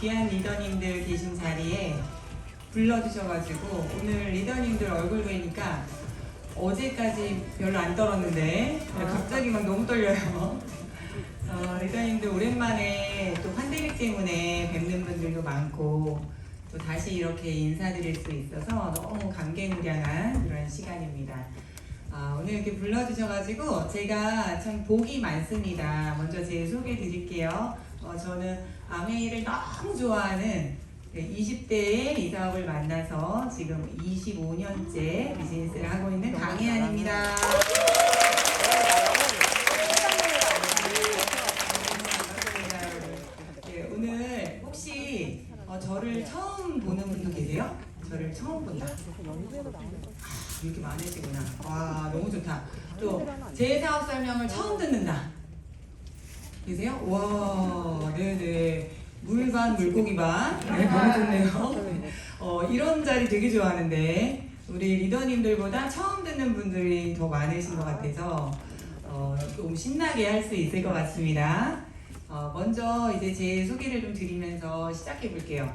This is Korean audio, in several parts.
귀한 리더님들 계신 자리에 불러주셔가지고 오늘 리더님들 얼굴 뵈니까 어제까지 별로 안 떨었는데 갑자기 막 너무 떨려요. 리더님들 오랜만에 또 팬데믹 때문에 뵙는 분들도 많고 또 다시 이렇게 인사드릴 수 있어서 너무 감개무량한 그런 시간입니다. 오늘 이렇게 불러주셔가지고 제가 참 복이 많습니다. 먼저 제 소개 드릴게요. 저는 아메이를 너무 좋아하는 20대의 이 사업을 만나서 지금 25년째 비즈니스를 하고 있는 강혜안입니다. 네, 오늘 혹시 저를 처음 보는 분도 계세요? 저를 처음 본다. 이렇게 많으시구나. 와, 너무 좋다. 또 제 사업 설명을 처음 듣는다. 계세요? 와, 네네. 물 반 물고기 반. 네, 너무 좋네요. 이런 자리 되게 좋아하는데 우리 리더님들보다 처음 듣는 분들이 더 많으신 것 같아서 좀 신나게 할 수 있을 것 같습니다. 먼저 이제 제 소개를 좀 드리면서 시작해 볼게요.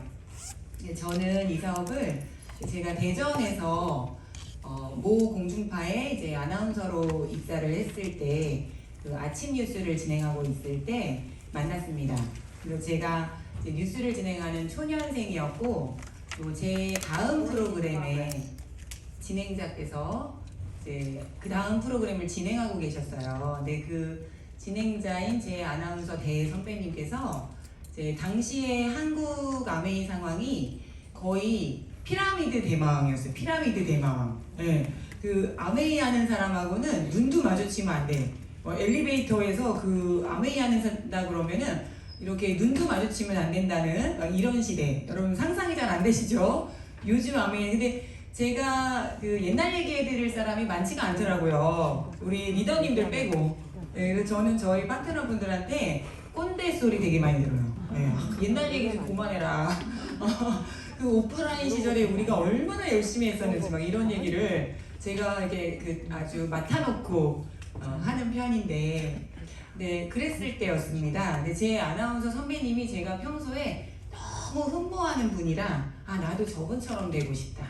저는 이 사업을 제가 대전에서 모 공중파에 이제 아나운서로 입사를 했을 때 그 아침 뉴스를 진행하고 있을 때 만났습니다. 그리고 제가 이제 뉴스를 진행하는 초년생이었고 또 제 다음 프로그램의 진행자께서 이제 그 다음 프로그램을 진행하고 계셨어요. 근데 그 진행자인 제 아나운서 대 선배님께서 이제 당시에 한국 아메이 상황이 거의 피라미드 대마왕이었어요. 피라미드 대마왕. 네. 그 아메이 하는 사람하고는 눈도 마주치면 안 돼. 엘리베이터에서 그 아메이 한다 그러면은 이렇게 눈도 마주치면 안 된다는 막 이런 시대. 여러분 상상이 잘 안 되시죠? 요즘 아메이. 근데 제가 그 옛날 얘기해드릴 사람이 많지가 않더라고요. 우리 리더님들 빼고. 네, 그래서 저는 저희 파트너분들한테 꼰대 소리 되게 많이 들어요. 네, 옛날 얘기 좀 그만해라. 그 오프라인 시절에 우리가 얼마나 열심히 했었는지 막 이런 얘기를 제가 이렇게 그 아주 맡아놓고 하는 편인데, 네, 그랬을 때였습니다. 근데 제 아나운서 선배님이 제가 평소에 너무 흠모하는 분이라 나도 저분처럼 되고 싶다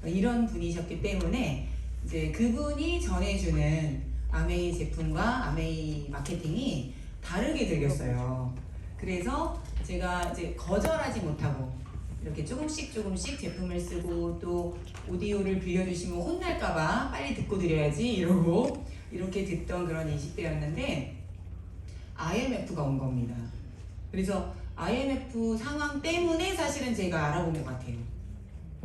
이런 분이셨기 때문에 이제 그분이 전해주는 아메이 제품과 아메이 마케팅이 다르게 들렸어요. 그래서 제가 이제 거절하지 못하고 이렇게 조금씩 제품을 쓰고 또 오디오를 빌려주시면 혼날까봐 빨리 듣고 드려야지 이러고 이렇게 듣던 그런 20대였는데 IMF가 온 겁니다. 그래서 IMF 상황 때문에 사실은 제가 알아본 것 같아요.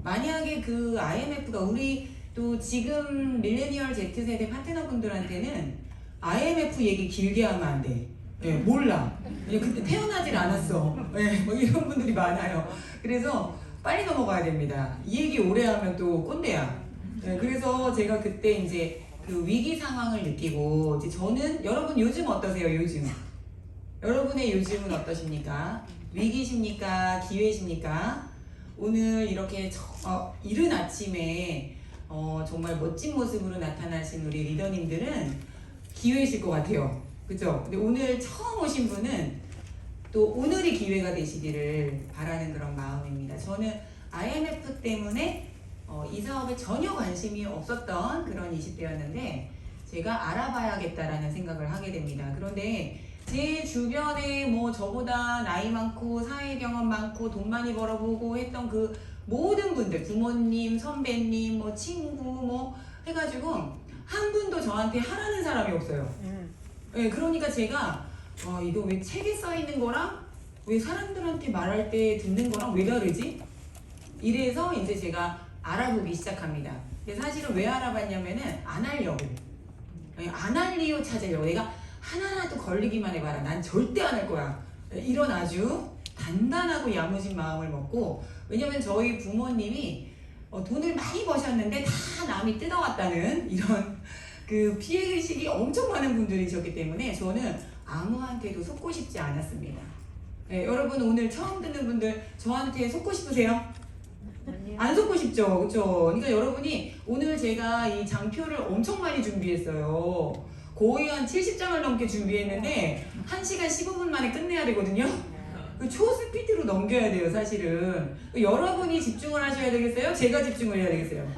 만약에 그 IMF가 우리 또 지금 밀레니얼 Z세대 파트너분들한테는 IMF 얘기 길게 하면 안 돼. 네, 몰라. 그때 태어나질 않았어. 네, 뭐 이런 분들이 많아요. 그래서 빨리 넘어가야 됩니다. 이 얘기 오래 하면 또 꼰대야. 네, 그래서 제가 그때 이제 그 위기 상황을 느끼고 이제 저는 여러분 요즘 어떠세요? 요즘 여러분의 요즘은 어떠십니까? 위기십니까? 기회십니까? 오늘 이렇게 이른 아침에 정말 멋진 모습으로 나타나신 우리 리더님들은 기회이실 것 같아요. 그죠? 근데 오늘 처음 오신 분은 또 오늘이 기회가 되시기를 바라는 그런 마음입니다. 저는 IMF 때문에 이 사업에 전혀 관심이 없었던 그런 20대였는데 제가 알아봐야겠다라는 생각을 하게 됩니다. 그런데 제 주변에 뭐 저보다 나이 많고 사회 경험 많고 돈 많이 벌어보고 했던 그 모든 분들, 부모님, 선배님, 뭐 친구 뭐 해가지고 한 분도 저한테 하라는 사람이 없어요. 네, 그러니까 제가 이거 왜 책에 써 있는 거랑 왜 사람들한테 말할 때 듣는 거랑 왜 다르지? 이래서 이제 제가 알아보기 시작합니다. 근데 사실은 왜 알아봤냐면은 안 하려고. 안 할 이유 찾으려고. 내가 하나라도 걸리기만 해봐라. 난 절대 안 할 거야. 이런 아주 단단하고 야무진 마음을 먹고, 왜냐면 저희 부모님이 돈을 많이 버셨는데 다 남이 뜯어왔다는 이런 그 피해의식이 엄청 많은 분들이셨기 때문에 저는 아무한테도 속고 싶지 않았습니다. 네, 여러분 오늘 처음 듣는 분들 저한테 속고 싶으세요? 안 속고 싶죠? 그쵸? 그러니까 여러분이 오늘 제가 이 장표를 엄청 많이 준비했어요. 거의 한 70장을 넘게 준비했는데 1시간 15분 만에 끝내야 되거든요. 그 초스피드로 넘겨야 돼요, 사실은. 여러분이 집중을 하셔야 되겠어요? 제가 집중을 해야 되겠어요?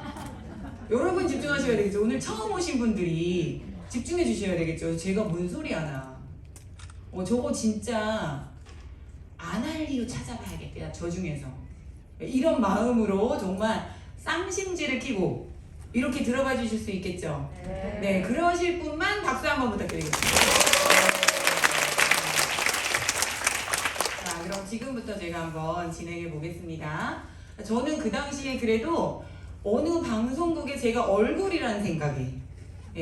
여러분 집중하셔야 되겠죠. 오늘 처음 오신 분들이 집중해 주셔야 되겠죠. 제가 뭔 소리 하나. 저거 진짜 안 할 이유 찾아봐야겠다, 저 중에서. 이런 마음으로 정말 쌍심지를 끼고 이렇게 들어봐 주실 수 있겠죠. 네, 그러실 분만 박수 한번 부탁드리겠습니다. 자, 그럼 지금부터 제가 한번 진행해 보겠습니다. 저는 그 당시에 그래도 어느 방송국에 제가 얼굴이라는 생각에,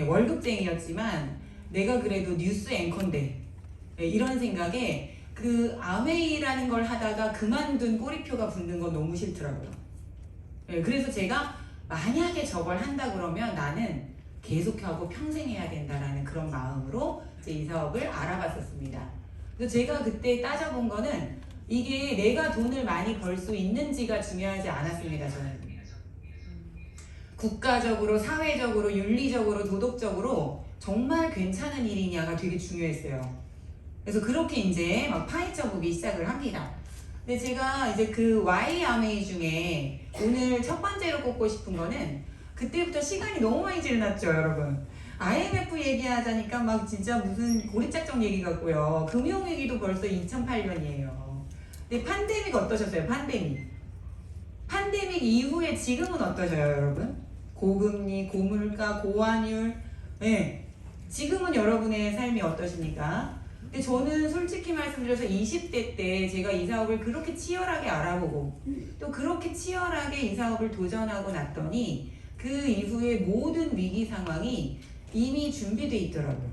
월급쟁이였지만 내가 그래도 뉴스 앵커인데, 이런 생각에 그 아메이라는 걸 하다가 그만둔 꼬리표가 붙는 건 너무 싫더라고요. 그래서 제가 만약에 저걸 한다 그러면 나는 계속하고 평생 해야 된다라는 그런 마음으로 이제 이 사업을 알아봤었습니다. 그래서 제가 그때 따져본 거는 이게 내가 돈을 많이 벌 수 있는지가 중요하지 않았습니다. 저는 국가적으로, 사회적으로, 윤리적으로, 도덕적으로 정말 괜찮은 일이냐가 되게 중요했어요. 그래서 그렇게 이제 막 파헤쳐 보기 시작을 합니다. 근데 제가 이제 그 Y-AMA 중에 오늘 첫 번째로 꼽고 싶은 거는 그때부터 시간이 너무 많이 지났죠, 여러분. IMF 얘기하자니까 막 진짜 무슨 고리짝정 얘기 같고요. 금융위기도 벌써 2008년이에요. 근데 팬데믹 어떠셨어요? 팬데믹 이후에 지금은 어떠셔요, 여러분? 고금리, 고물가, 고환율. 네. 지금은 여러분의 삶이 어떠십니까? 근데 저는 솔직히 말씀드려서 20대 때 제가 이 사업을 그렇게 치열하게 알아보고 또 그렇게 치열하게 이 사업을 도전하고 났더니 그 이후에 모든 위기 상황이 이미 준비되어 있더라고요.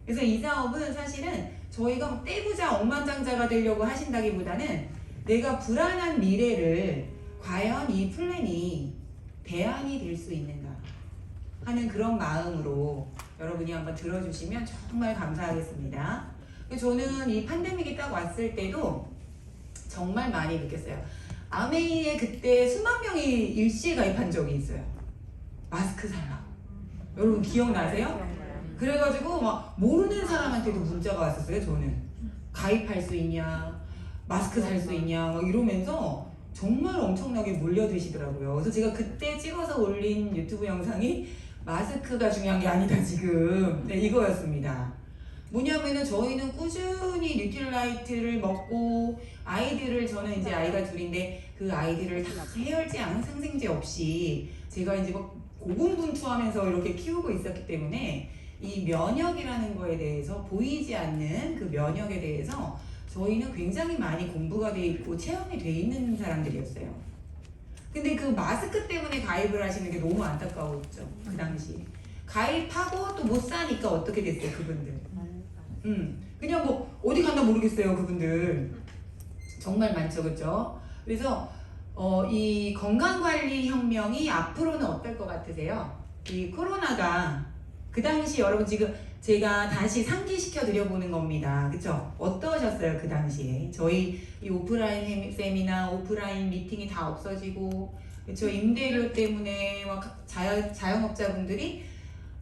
그래서 이 사업은 사실은 저희가 막 떼부자 억만장자가 되려고 하신다기보다는 내가 불안한 미래를 과연 이 플랜이 대안이 될 수 있는가 하는 그런 마음으로 여러분이 한번 들어주시면 정말 감사하겠습니다. 저는 이 팬데믹이 딱 왔을 때도 정말 많이 느꼈어요. 아메이에 그때 수만 명이 일시에 가입한 적이 있어요. 마스크 살라고. 여러분 기억나세요? 그래가지고 막 모르는 사람한테도 문자가 왔었어요. 저는 가입할 수 있냐, 마스크 살 수 있냐 막 이러면서 정말 엄청나게 몰려드시더라고요. 그래서 제가 그때 찍어서 올린 유튜브 영상이 마스크가 중요한 게 아니다 지금, 네, 이거였습니다. 뭐냐면은 저희는 꾸준히 뉴트릴라이트를 먹고 아이들을, 저는 이제 아이가 둘인데 그 아이들을 다 해열제, 항생제 없이 제가 이제 막 고군분투하면서 이렇게 키우고 있었기 때문에 이 면역이라는 거에 대해서, 보이지 않는 그 면역에 대해서 저희는 굉장히 많이 공부가 돼 있고 체험이 돼 있는 사람들이었어요. 근데 그 마스크 때문에 가입을 하시는 게 너무 안타까웠죠. 그 당시에 가입하고 또 못 사니까 어떻게 됐어요, 그분들. 그냥 뭐 어디 갔나 모르겠어요, 그분들. 정말 많죠, 그렇죠? 그래서 이 건강관리 혁명이 앞으로는 어떨 것 같으세요? 이 코로나가 그 당시, 여러분 지금 제가 다시 상기시켜 드려보는 겁니다. 그쵸? 어떠셨어요, 그 당시에? 저희 이 오프라인 세미나, 오프라인 미팅이 다 없어지고, 그쵸? 임대료 때문에 막 자영업자분들이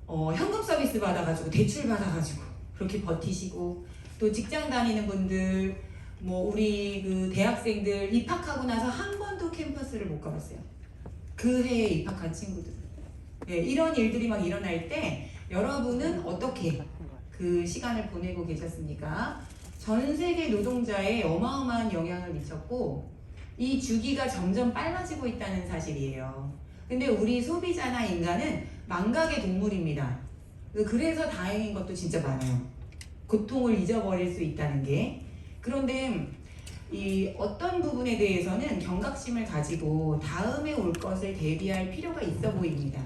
현금 서비스 받아가지고, 대출 받아가지고, 그렇게 버티시고, 또 직장 다니는 분들, 뭐 우리 그 대학생들 입학하고 나서 한 번도 캠퍼스를 못 가봤어요. 그 해에 입학한 친구들. 네, 이런 일들이 막 일어날 때 여러분은 어떻게 그 시간을 보내고 계셨습니까? 전 세계 노동자에 어마어마한 영향을 미쳤고 이 주기가 점점 빨라지고 있다는 사실이에요. 근데 우리 소비자나 인간은 망각의 동물입니다. 그래서 다행인 것도 진짜 많아요. 고통을 잊어버릴 수 있다는 게. 그런데 이 어떤 부분에 대해서는 경각심을 가지고 다음에 올 것을 대비할 필요가 있어 보입니다.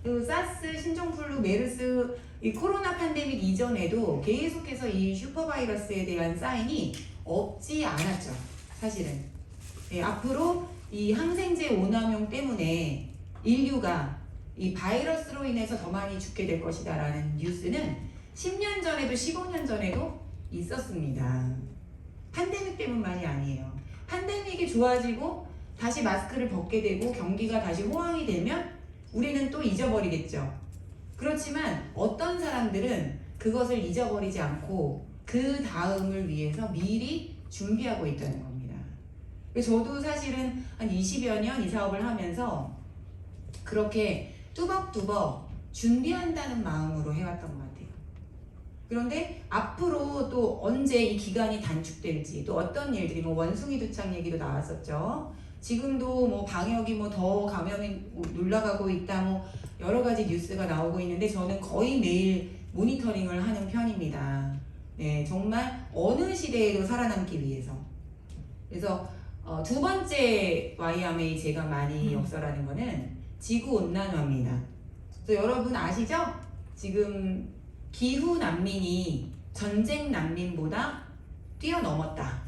그 사스, 신종플루, 메르스, 이 코로나 팬데믹 이전에도 계속해서 이 슈퍼바이러스에 대한 사인이 없지 않았죠, 사실은. 네, 앞으로 이 항생제 오남용 때문에 인류가 이 바이러스로 인해서 더 많이 죽게 될 것이다라는 뉴스는 10년 전에도 15년 전에도 있었습니다. 팬데믹 때문만이 아니에요. 팬데믹이 좋아지고 다시 마스크를 벗게 되고 경기가 다시 호황이 되면 우리는 또 잊어버리겠죠. 그렇지만 어떤 사람들은 그것을 잊어버리지 않고 그 다음을 위해서 미리 준비하고 있다는 겁니다. 저도 사실은 한 20여 년 이 사업을 하면서 그렇게 뚜벅뚜벅 준비한다는 마음으로 해왔던 것 같아요. 그런데 앞으로 또 언제 이 기간이 단축될지, 또 어떤 일들이, 뭐 원숭이 두창 얘기도 나왔었죠. 지금도 뭐 방역이 뭐 더 감염이 올라가고 있다, 뭐 여러 가지 뉴스가 나오고 있는데 저는 거의 매일 모니터링을 하는 편입니다. 네, 정말 어느 시대에도 살아남기 위해서. 그래서 두 번째 YMA 제가 많이 역설하는 거는 지구온난화입니다. 그래서 여러분 아시죠? 지금 기후 난민이 전쟁 난민보다 뛰어넘었다.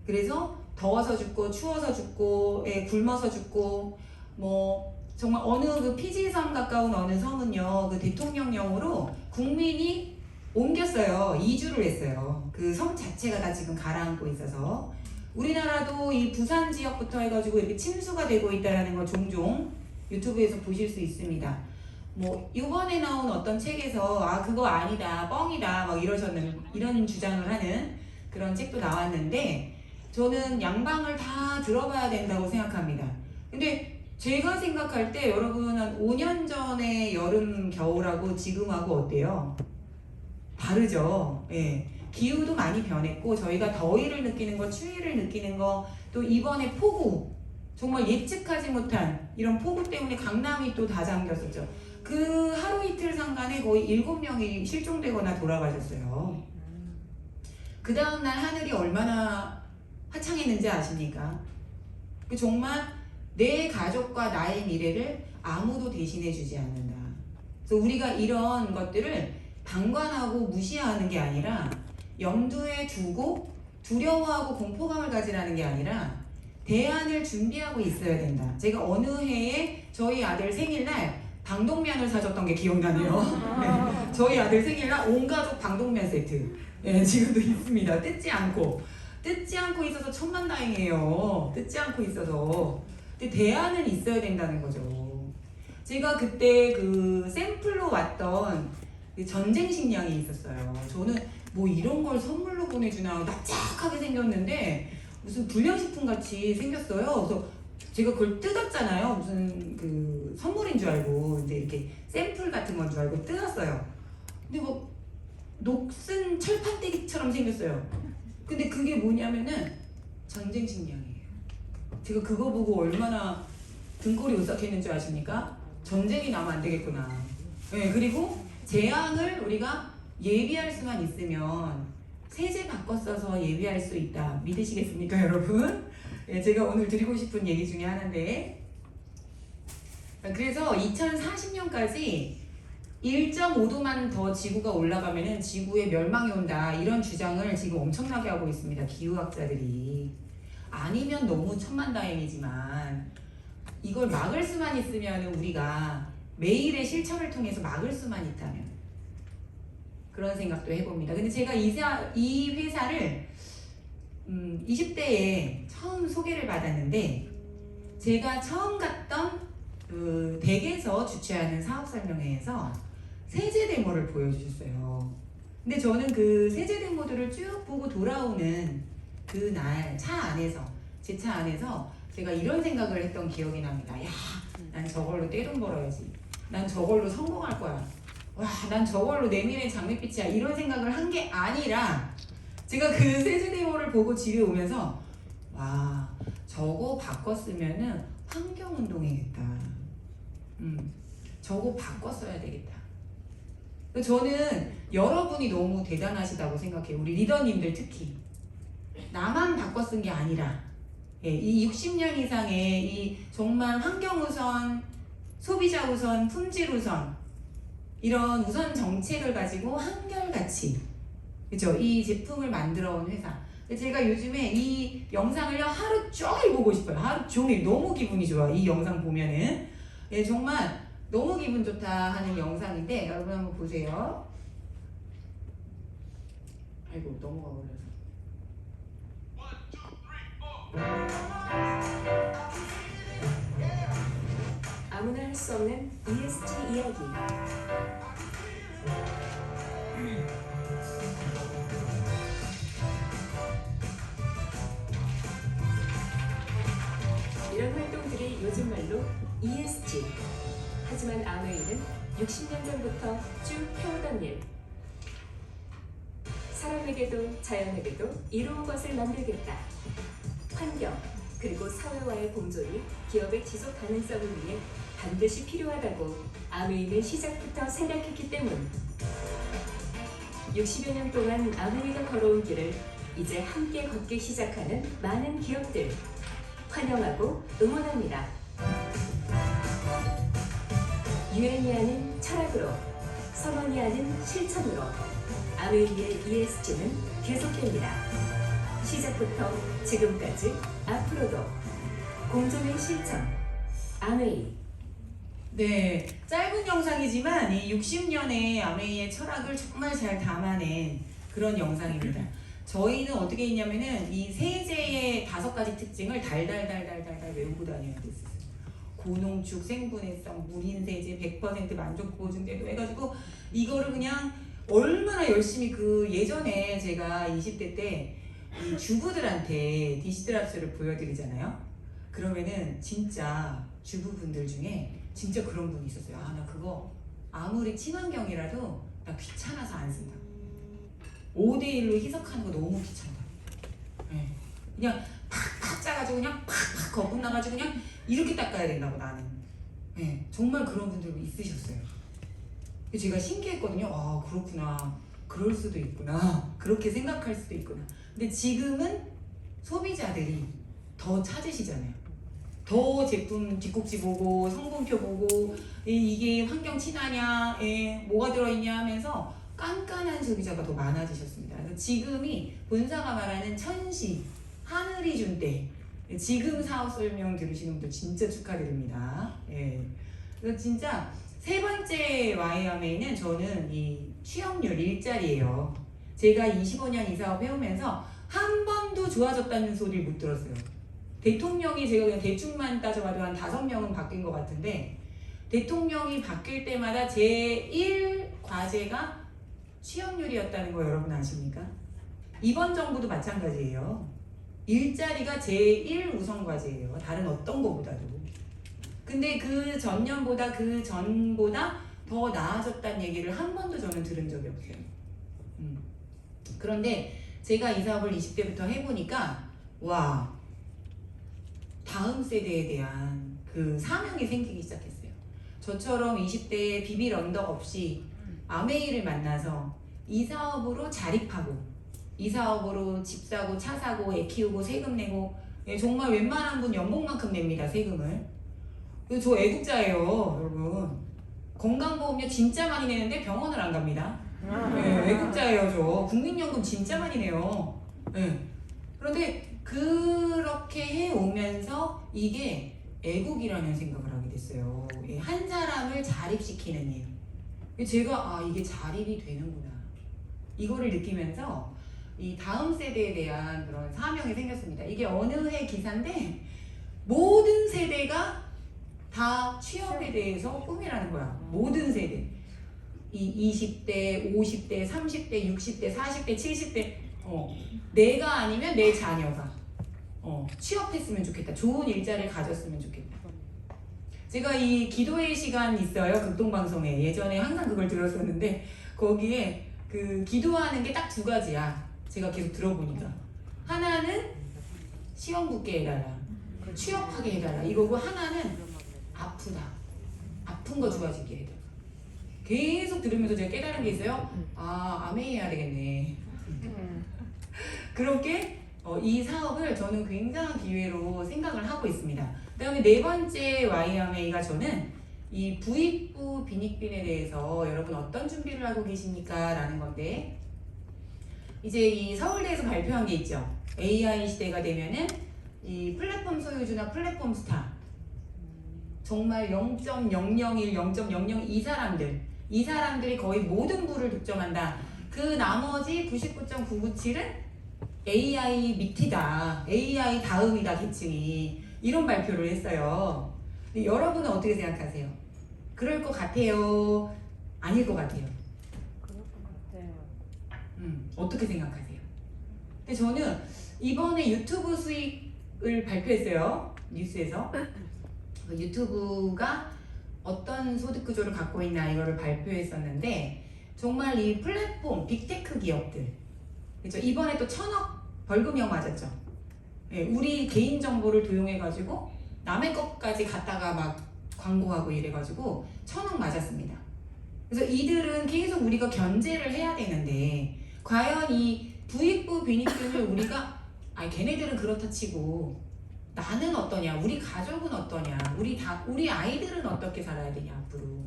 그래서 더워서 죽고 추워서 죽고 굶어서 죽고 뭐 정말 어느 그 피지섬 가까운 어느 섬은요, 그 대통령령으로 국민이 옮겼어요. 이주를 했어요. 그 섬 자체가 다 지금 가라앉고 있어서. 우리나라도 이 부산 지역부터 해가지고 이렇게 침수가 되고 있다는 걸 종종 유튜브에서 보실 수 있습니다. 뭐 이번에 나온 어떤 책에서 그거 아니다, 뻥이다 막 이런 주장을 하는 그런 책도 나왔는데, 저는 양방을 다 들어봐야 된다고 생각합니다. 근데 제가 생각할 때 여러분 한 5년 전에 여름 겨울하고 지금하고 어때요? 다르죠. 예. 기후도 많이 변했고 저희가 더위를 느끼는 거, 추위를 느끼는 거, 또 이번에 폭우, 정말 예측하지 못한 이런 폭우 때문에 강남이 또 다 잠겼었죠. 그 하루 이틀 상간에 거의 7명이 실종되거나 돌아가셨어요. 그 다음날 하늘이 얼마나 화창했는지 아십니까? 정말 내 가족과 나의 미래를 아무도 대신해주지 않는다. 그래서 우리가 이런 것들을 방관하고 무시하는 게 아니라 염두에 두고 두려워하고 공포감을 가지라는 게 아니라 대안을 준비하고 있어야 된다. 제가 어느 해에 저희 아들 생일날 방독면을 사줬던 게 기억나네요. 네. 저희 아들 생일날 온 가족 방독면 세트. 네, 지금도 있습니다. 뜯지 않고 있어서 천만다행이에요. 뜯지 않고 있어서. 근데 대안은 있어야 된다는 거죠. 제가 그때 그 샘플로 왔던 그 전쟁 식량이 있었어요. 저는 뭐 이런 걸 선물로 보내주나 납작하게 생겼는데 무슨 불량식품 같이 생겼어요. 그래서 제가 그걸 뜯었잖아요. 무슨 그 선물인 줄 알고 이제 이렇게 샘플 같은 건 줄 알고 뜯었어요. 근데 뭐 녹슨 철판떼기처럼 생겼어요. 근데 그게 뭐냐면은 전쟁 식량이에요. 제가 그거 보고 얼마나 등골이 오싹했는 줄 아십니까? 전쟁이 나면 안 되겠구나. 네, 그리고 재앙을 우리가 예비할 수만 있으면 세제 바꿔 써서 예비할 수 있다. 믿으시겠습니까, 여러분? 네, 제가 오늘 드리고 싶은 얘기 중에 하나인데, 그래서 2040년까지 1.5도만 더 지구가 올라가면은 지구에 멸망이 온다, 이런 주장을 지금 엄청나게 하고 있습니다. 기후학자들이. 아니면 너무 천만다행이지만 이걸 막을 수만 있으면, 우리가 매일의 실천을 통해서 막을 수만 있다면, 그런 생각도 해봅니다. 근데 제가 이 회사를 20대에 처음 소개를 받았는데, 제가 처음 갔던 그 댁에서 주최하는 사업 설명회에서 세제 데모를 보여주셨어요. 근데 저는 그 세제 데모들을 쭉 보고 돌아오는 그날 제 차 안에서 제가 이런 생각을 했던 기억이 납니다. 야, 난 저걸로 떼돈 벌어야지. 난 저걸로 성공할 거야. 와, 난 저걸로 내 미래 장밋빛이야. 이런 생각을 한 게 아니라, 제가 그 세제 데모를 보고 집에 오면서 와, 저거 바꿨으면은 환경운동이겠다. 저거 바꿨어야 되겠다. 저는 여러분이 너무 대단하시다고 생각해요. 우리 리더님들 특히. 나만 바꿔 쓴 게 아니라, 이 60년 이상의 이 정말 환경 우선, 소비자 우선, 품질 우선, 이런 우선 정책을 가지고 한결같이, 그죠? 이 제품을 만들어 온 회사. 제가 요즘에 이 영상을요, 하루 종일 보고 싶어요. 하루 종일. 너무 기분이 좋아. 이 영상 보면은. 정말 너무 기분 좋다 하는 영상인데, 여러분 한번 보세요. 아이고, 넘어가 버려서. 아무나 할 수 없는 ESG 이야기. 하지만 아메이는 60년 전부터 쭉 해오던 일. 사람에게도 자연에게도 이로운 것을 만들겠다. 환경, 그리고 사회와의 공존이 기업의 지속 가능성을 위해 반드시 필요하다고 아메이는 시작부터 생각했기 때문. 60여 년 동안 아메이가 걸어온 길을 이제 함께 걷기 시작하는 많은 기업들 환영하고 응원합니다. 유엔이 하는 철학으로, 선원이 하는 실천으로 아메이의 ESG는 계속됩니다. 시작부터 지금까지 앞으로도 공존의 실천 아메이. 네, 짧은 영상이지만 이 60년의 아메이의 철학을 정말 잘 담아낸 그런 영상입니다. 저희는 어떻게 했냐면은 이 세제의 5가지 특징을 달달달달달달 외우고 다녀야 됐어요. 고농축, 생분해성, 무린세제, 100% 만족 보증제도 해가지고 이거를 그냥 얼마나 열심히 그 예전에 제가 20대 때 이 주부들한테 디시드랍스를 보여드리잖아요. 그러면은 진짜 주부분들 중에 진짜 그런 분이 있었어요. 아, 나 그거 아무리 친환경이라도 나 귀찮아서 안 쓴다. 5대1로 희석하는 거 너무 귀찮다. 네. 그냥 팍팍 짜가지고 그냥 팍팍 거품 나가지고 그냥 이렇게 닦아야 된다고 나는. 네. 정말 그런 분들도 있으셨어요. 제가 신기했거든요. 아, 그렇구나. 그럴 수도 있구나. 그렇게 생각할 수도 있구나. 근데 지금은 소비자들이 더 찾으시잖아요. 더 제품 뒷꼭지 보고 성분표 보고 이게 환경 친하냐, 뭐가 들어있냐 하면서 깐깐한 소비자가 더 많아지셨습니다. 그래서 지금이 본사가 말하는 천시, 하늘이 준 때. 지금 사업 설명 들으시는 분들 진짜 축하드립니다. 예. 그래서 진짜 세 번째 YMA는 저는 이 취업률 일자리예요. 제가 25년 이 사업 해오면서 한 번도 좋아졌다는 소리를 못 들었어요. 대통령이 제가 그냥 대충만 따져봐도 한 5명은 바뀐 것 같은데 대통령이 바뀔 때마다 제1 과제가 취업률이었다는 거 여러분 아십니까? 이번 정부도 마찬가지예요. 일자리가 제1 우선 과제예요. 다른 어떤 거보다도. 근데 그 전년보다 그 전보다 더 나아졌다는 얘기를 한 번도 저는 들은 적이 없어요. 그런데 제가 이 사업을 20대부터 해보니까 와, 다음 세대에 대한 그 사명이 생기기 시작했어요. 저처럼 20대에 비빌 언덕 없이 아메이를 만나서 이 사업으로 자립하고 이 사업으로 집 사고 차 사고 애 키우고 세금 내고 정말 웬만한 분 연봉만큼 냅니다, 세금을. 저 애국자예요, 여러분. 건강보험료 진짜 많이 내는데 병원을 안 갑니다. 네, 애국자예요, 저. 국민연금 진짜 많이 내요. 네. 그런데 그렇게 해오면서 이게 애국이라는 생각을 하게 됐어요. 한 사람을 자립시키는 일. 제가 이게 자립이 되는구나. 이거를 느끼면서 이 다음 세대에 대한 그런 사명이 생겼습니다. 이게 어느 해 기사인데 모든 세대가 다 취업에 대해서 꿈이라는 거야. 모든 세대. 이 20대, 50대, 30대, 60대, 40대, 70대. 내가 아니면 내 자녀가 취업했으면 좋겠다. 좋은 일자리를 가졌으면 좋겠다. 제가 이 기도의 시간 있어요. 극동방송에. 예전에 항상 그걸 들었었는데 거기에 그 기도하는 게 딱 2가지야. 제가 계속 들어보니까. 하나는 시험 붙게 해달라. 취업하게 해달라. 이거고 하나는 아프다. 아픈 거 좋아지게 해달라. 계속 들으면서 제가 깨달은 게 있어요. 아메이 해야 되겠네. 그렇게 이 사업을 저는 굉장한 기회로 생각을 하고 있습니다. 그 다음에 4번째 YMA가 저는 이 부익부 빈익빈에 대해서 여러분 어떤 준비를 하고 계십니까? 라는 건데 이제 이 서울대에서 발표한 게 있죠. AI 시대가 되면은 이 플랫폼 소유주나 플랫폼 스타 정말 0.001, 0.002 이 사람들이 거의 모든 부를 독점한다. 그 나머지 99.997은 AI 밑이다. AI 다음이다 계층이. 이런 발표를 했어요. 근데 여러분은 어떻게 생각하세요? 그럴 것 같아요? 아닐 것 같아요? 그럴 것 같아요. 어떻게 생각하세요? 근데 저는 이번에 유튜브 수익을 발표했어요. 뉴스에서. 유튜브가 어떤 소득 구조를 갖고 있나 이거를 발표했었는데 정말 이 플랫폼 빅테크 기업들 그렇죠? 이번에 또 1,000억 벌금형 맞았죠. 예, 우리 개인 정보를 도용해가지고 남의 것까지 갖다가 막 광고하고 이래가지고 1,000억 맞았습니다. 그래서 이들은 계속 우리가 견제를 해야 되는데 과연 이 부익부 빈익빈을 우리가 걔네들은 그렇다 치고 나는 어떠냐, 우리 가족은 어떠냐, 우리 아이들은 어떻게 살아야 되냐 앞으로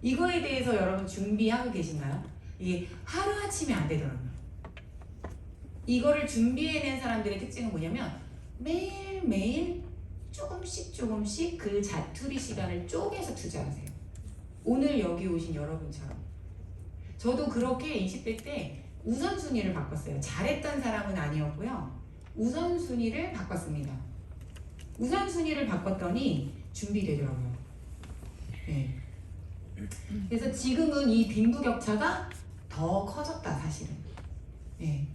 이거에 대해서 여러분 준비하고 계신가요? 이게 하루아침에 안 되더라고요. 이거를 준비해낸 사람들의 특징은 뭐냐면 매일매일 조금씩 그 자투리 시간을 쪼개서 투자하세요. 오늘 여기 오신 여러분처럼. 저도 그렇게 20대 때 우선순위를 바꿨어요. 잘했던 사람은 아니었고요. 우선순위를 바꿨습니다. 우선순위를 바꿨더니 준비되더라고요. 네. 그래서 지금은 이 빈부격차가 더 커졌다 사실은. 네.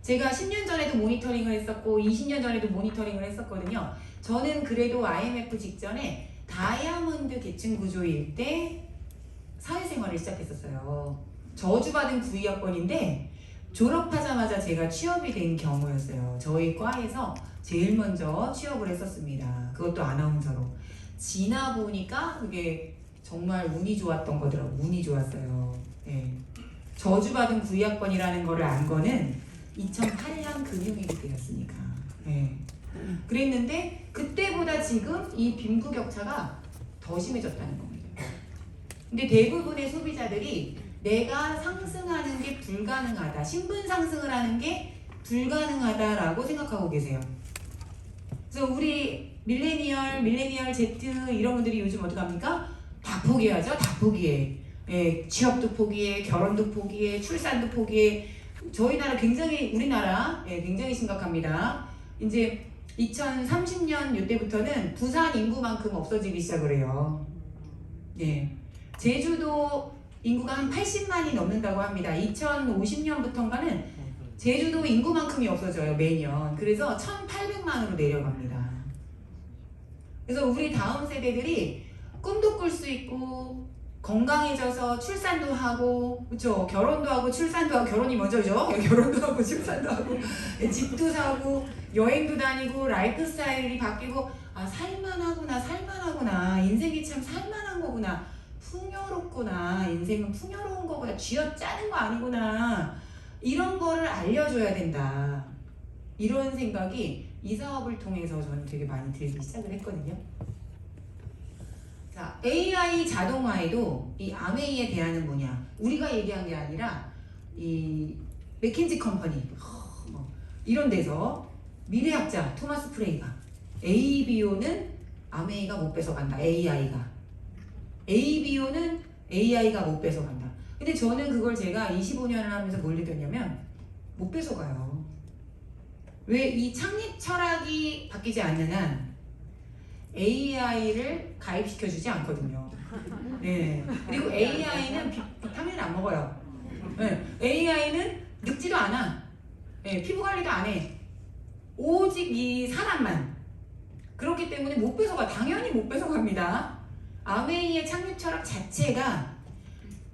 제가 10년 전에도 모니터링을 했었고 20년 전에도 모니터링을 했었거든요. 저는 그래도 IMF 직전에 다이아몬드 계층 구조일 때 사회생활을 시작했었어요. 저주받은 구의학번인데 졸업하자마자 제가 취업이 된 경우였어요. 저희 과에서 제일 먼저 취업을 했었습니다. 그것도 아나운서로. 지나 보니까 그게 정말 운이 좋았던 거더라고요. 운이 좋았어요. 네. 저주받은 구의학번이라는 거를 안 거는 2008년 금융위기 때였으니까. 네. 그랬는데 그때보다 지금 이 빈부격차가 더 심해졌다는 겁니다. 근데 대부분의 소비자들이 내가 상승하는 게 불가능하다, 신분 상승을 하는 게 불가능하다라고 생각하고 계세요. 그래서 우리 밀레니얼 Z 이런 분들이 요즘 어떡합니까? 다 포기하죠. 다 포기해. 예, 취업도 포기해, 결혼도 포기해, 출산도 포기해. 저희 나라 굉장히 우리나라 굉장히 심각합니다. 이제 2030년 이때부터는 부산 인구만큼 없어지기 시작을 해요. 예. 제주도 인구가 한 80만이 넘는다고 합니다. 2050년부터인가는 제주도 인구만큼이 없어져요, 매년. 그래서 1800만으로 내려갑니다. 그래서 우리 다음 세대들이 꿈도 꿀 수 있고 건강해져서 출산도 하고, 그렇죠? 결혼도 하고 출산도 하고, 결혼이 먼저죠. 결혼도 하고 출산도 하고 집도 사고 여행도 다니고 라이프 스타일이 바뀌고 살만하구나 인생이 참 살만한 거구나, 풍요롭구나, 인생은 풍요로운 거구나, 쥐어짜는 거 아니구나, 이런 거를 알려줘야 된다. 이런 생각이 이 사업을 통해서 저는 되게 많이 들기 시작을 했거든요. 자, AI 자동화에도 이 아메이의 대안은 뭐냐? 우리가 얘기한 게 아니라 이 맥킨지 컴퍼니 이런 데서 미래학자 토마스 프레이가 ABO는 아메이가 못 뺏어간다. ABO는 AI가 못 뺏어간다. 근데 저는 그걸 제가 25년을 하면서 뭘 느꼈냐면 못 뺏어가요. 왜? 이 창립 철학이 바뀌지 않는 한 AI를 가입시켜주지 않거든요. 네. 그리고 AI는 비타민을 안 먹어요. 네. AI는 늙지도 않아. 네. 피부 관리도 안 해. 오직 이 사람만. 그렇기 때문에 못 뺏어가. 당연히 못 뺏어갑니다. 아메이의 창립 철학 자체가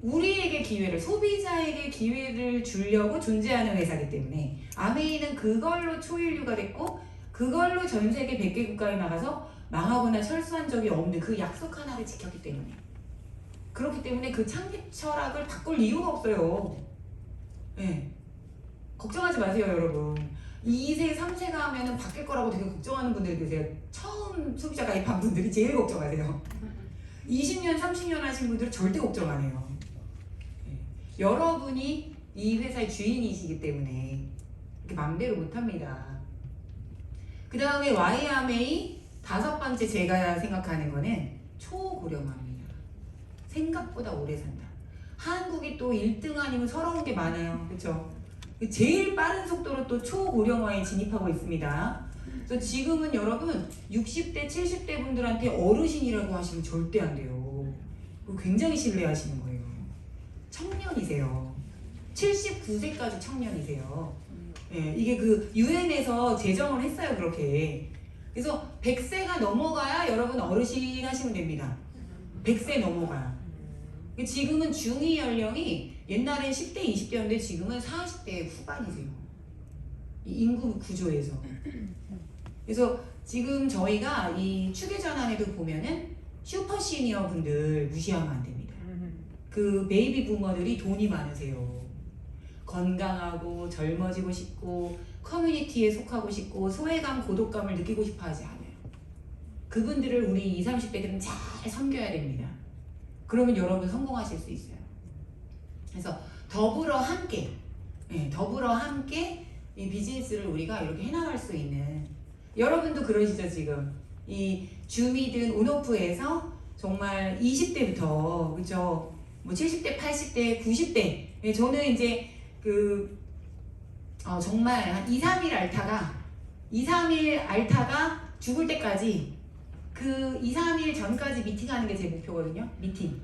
우리에게 기회를, 소비자에게 기회를 주려고 존재하는 회사이기 때문에 아메이는 그걸로 초일류가 됐고 그걸로 전 세계 100개 국가에 나가서 망하거나 철수한 적이 없는 그 약속 하나를 지켰기 때문에, 그렇기 때문에 그 창립 철학을 바꿀 이유가 없어요. 네. 걱정하지 마세요, 여러분. 2세, 3세가 하면은 바뀔 거라고 되게 걱정하는 분들이 계세요. 처음 소비자 가입한 분들이 제일 걱정하세요. 20년, 30년 하신 분들은 절대 걱정 안 해요. 네. 여러분이 이 회사의 주인이시기 때문에 이렇게 맘대로 못합니다. 그 다음에 YMA 다섯 번째 제가 생각하는 거는 초고령화입니다. 생각보다 오래 산다. 한국이 또 1등 아니면 서러운 게 많아요. 그렇죠? 제일 빠른 속도로 또 초고령화에 진입하고 있습니다. 그래서 지금은 여러분 60대, 70대 분들한테 어르신이라고 하시면 절대 안 돼요. 굉장히 신뢰하시는 거예요. 청년이세요. 79세까지 청년이세요. 예, 이게 그 유엔에서 제정을 했어요, 그렇게. 그래서 100세가 넘어가야 여러분 어르신 하시면 됩니다. 100세 넘어가요. 지금은 중위 연령이 옛날엔 10대, 20대였는데 지금은 40대 후반이세요. 이 인구 구조에서. 그래서 지금 저희가 이 추계 전환에도 보면은 슈퍼 시니어 분들 무시하면 안 됩니다. 그 베이비 부머들이 돈이 많으세요. 건강하고 젊어지고 싶고 커뮤니티에 속하고 싶고 소외감, 고독감을 느끼고 싶어 하지 않아요. 그분들을 우리 20, 30대들은 잘 섬겨야 됩니다. 그러면 여러분 성공하실 수 있어요. 그래서 더불어 함께 이 비즈니스를 우리가 이렇게 해나갈 수 있는, 여러분도 그러시죠. 지금 이 줌이든 온오프에서 정말 20대부터 그죠, 뭐 70대, 80대, 90대, 저는 이제 정말 한 2, 3일 앓다가 죽을 때까지 그 2, 3일 전까지 미팅하는 게 제 목표거든요. 미팅.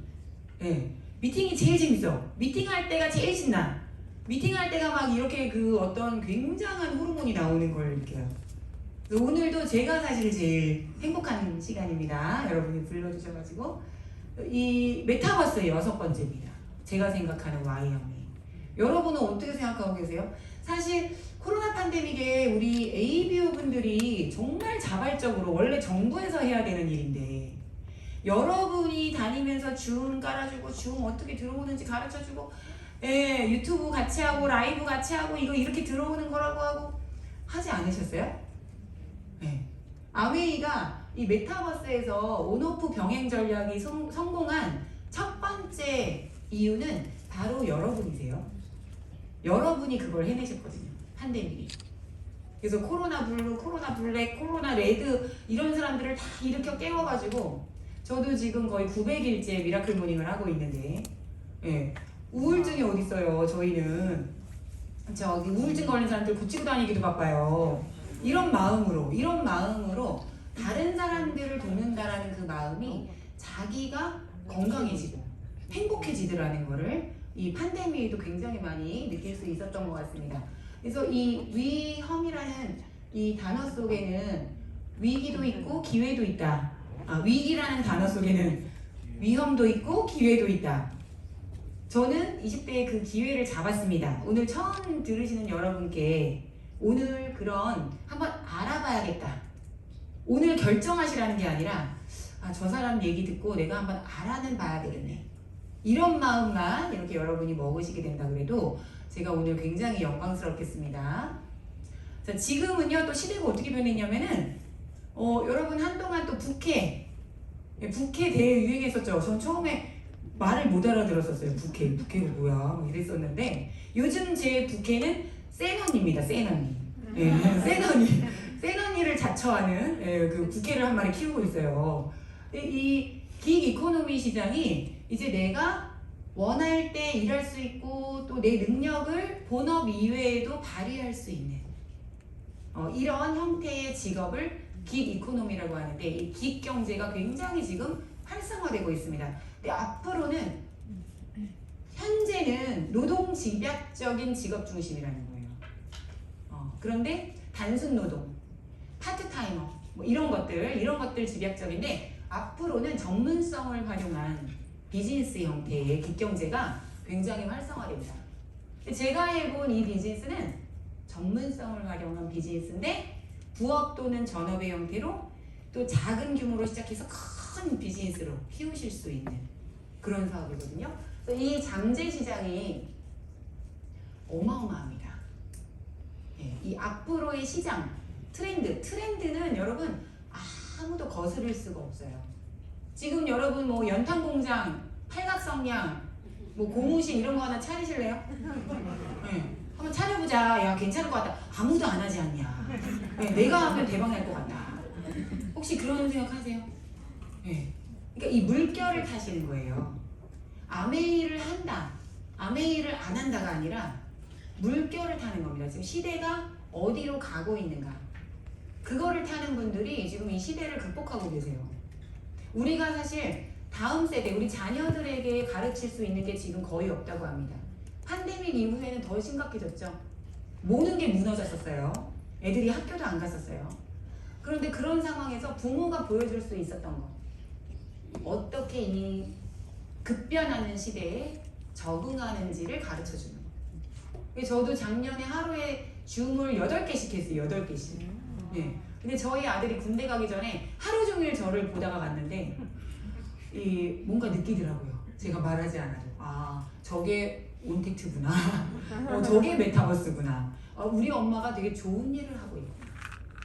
미팅이 제일 재밌어. 미팅할 때가 제일 신나. 미팅할 때가 막 이렇게 그 어떤 굉장한 호르몬이 나오는 걸 느껴요. 그래서 오늘도 제가 사실 제일 행복한 시간입니다. 여러분이 불러주셔가지고. 이 메타버스의 6번째입니다. 제가 생각하는 Y형이. 여러분은 어떻게 생각하고 계세요? 사실 코로나 팬데믹에 우리 ABO 분들이 정말 자발적으로, 원래 정부에서 해야 되는 일인데 여러분이 다니면서 줌 깔아주고 줌 어떻게 들어오는지 가르쳐주고, 유튜브 같이 하고 라이브 같이 하고 이거 이렇게 들어오는 거라고 하고 하지 않으셨어요? 아웨이가 이 메타버스에서 온오프 병행 전략이 성공한 첫 번째 이유는 바로 여러분이세요. 여러분이 그걸 해내셨거든요. 팬데믹이. 그래서 코로나 블루, 코로나 블랙, 코로나 레드 이런 사람들을 다 일으켜 깨워가지고, 저도 지금 거의 900일째 미라클 모닝을 하고 있는데, 우울증이 어딨어요. 저희는 저기 우울증 걸린 사람들 고치고 다니기도 바빠요. 이런 마음으로 다른 사람들을 돕는다라는 그 마음이 자기가 건강해지고 행복해지더라는 거를 이 팬데믹에도 굉장히 많이 느낄 수 있었던 것 같습니다. 그래서 이 위험이라는 이 단어 속에는 위기도 있고 기회도 있다. 위기라는 단어 속에는 위험도 있고 기회도 있다. 저는 20대에 그 기회를 잡았습니다. 오늘 처음 들으시는 여러분께 오늘 그런 한번 알아봐야겠다. 오늘 결정하시라는 게 아니라 저 사람 얘기 듣고 내가 한번 알아는 봐야 되겠네. 이런 마음만 이렇게 여러분이 먹으시게 된다 그래도 제가 오늘 굉장히 영광스럽겠습니다. 자, 지금은요 또 시대가 어떻게 변했냐면은 여러분 한동안 또 부캐 대유행했었죠. 전 처음에 말을 못 알아들었었어요. 부캐가 뭐야 막 이랬었는데 요즘 제 부캐는 센 언니입니다. 센 언니. 센 언니를 자처하는 그 부캐를 한 마리 키우고 있어요. 이 긱 이코노미 시장이 이제 내가 원할 때 일할 수 있고 또 내 능력을 본업 이외에도 발휘할 수 있는 이런 형태의 직업을 긱 이코노미라고 하는데, 이 긱 경제가 굉장히 지금 활성화되고 있습니다. 근데 앞으로는 현재는 노동 집약적인 직업 중심이라는 거예요. 그런데 단순 노동, 파트타이머 뭐 이런 것들 집약적인데, 앞으로는 전문성을 활용한 비즈니스 형태의 긱경제가 굉장히 활성화됩니다. 제가 해본 이 비즈니스는 전문성을 활용한 비즈니스인데 부업 또는 전업의 형태로 또 작은 규모로 시작해서 큰 비즈니스로 키우실 수 있는 그런 사업이거든요. 그래서 이 잠재 시장이 어마어마합니다. 이 앞으로의 시장 트렌드는 여러분 아무도 거스를 수가 없어요. 지금 여러분 뭐 연탄공장, 팔각성냥, 뭐 고무신 이런 거 하나 차리실래요? 한번 차려보자. 야 괜찮을 것 같다. 아무도 안 하지 않냐. 내가 하면 대박 날 것 같다. 혹시 그런 생각하세요? 그러니까 이 물결을 타시는 거예요. 아메이를 한다, 아메이를 안 한다가 아니라 물결을 타는 겁니다. 지금 시대가 어디로 가고 있는가, 그거를 타는 분들이 지금 이 시대를 극복하고 계세요. 우리가 사실 다음 세대, 우리 자녀들에게 가르칠 수 있는 게 지금 거의 없다고 합니다. 팬데믹 이후에는 더 심각해졌죠. 모든 게 무너졌었어요. 애들이 학교도 안 갔었어요. 그런데 그런 상황에서 부모가 보여줄 수 있었던 거, 어떻게 이 급변하는 시대에 적응하는지를 가르쳐 주는 거예요. 저도 작년에 하루에 줌을 8개씩 했어요. 8개씩. 네. 근데 저희 아들이 군대 가기 전에 하루 종일 저를 보다가 갔는데 뭔가 느끼더라고요. 제가 말하지 않아도. 아, 저게 온택트구나. 저게 메타버스구나. 우리 엄마가 되게 좋은 일을 하고 있구나.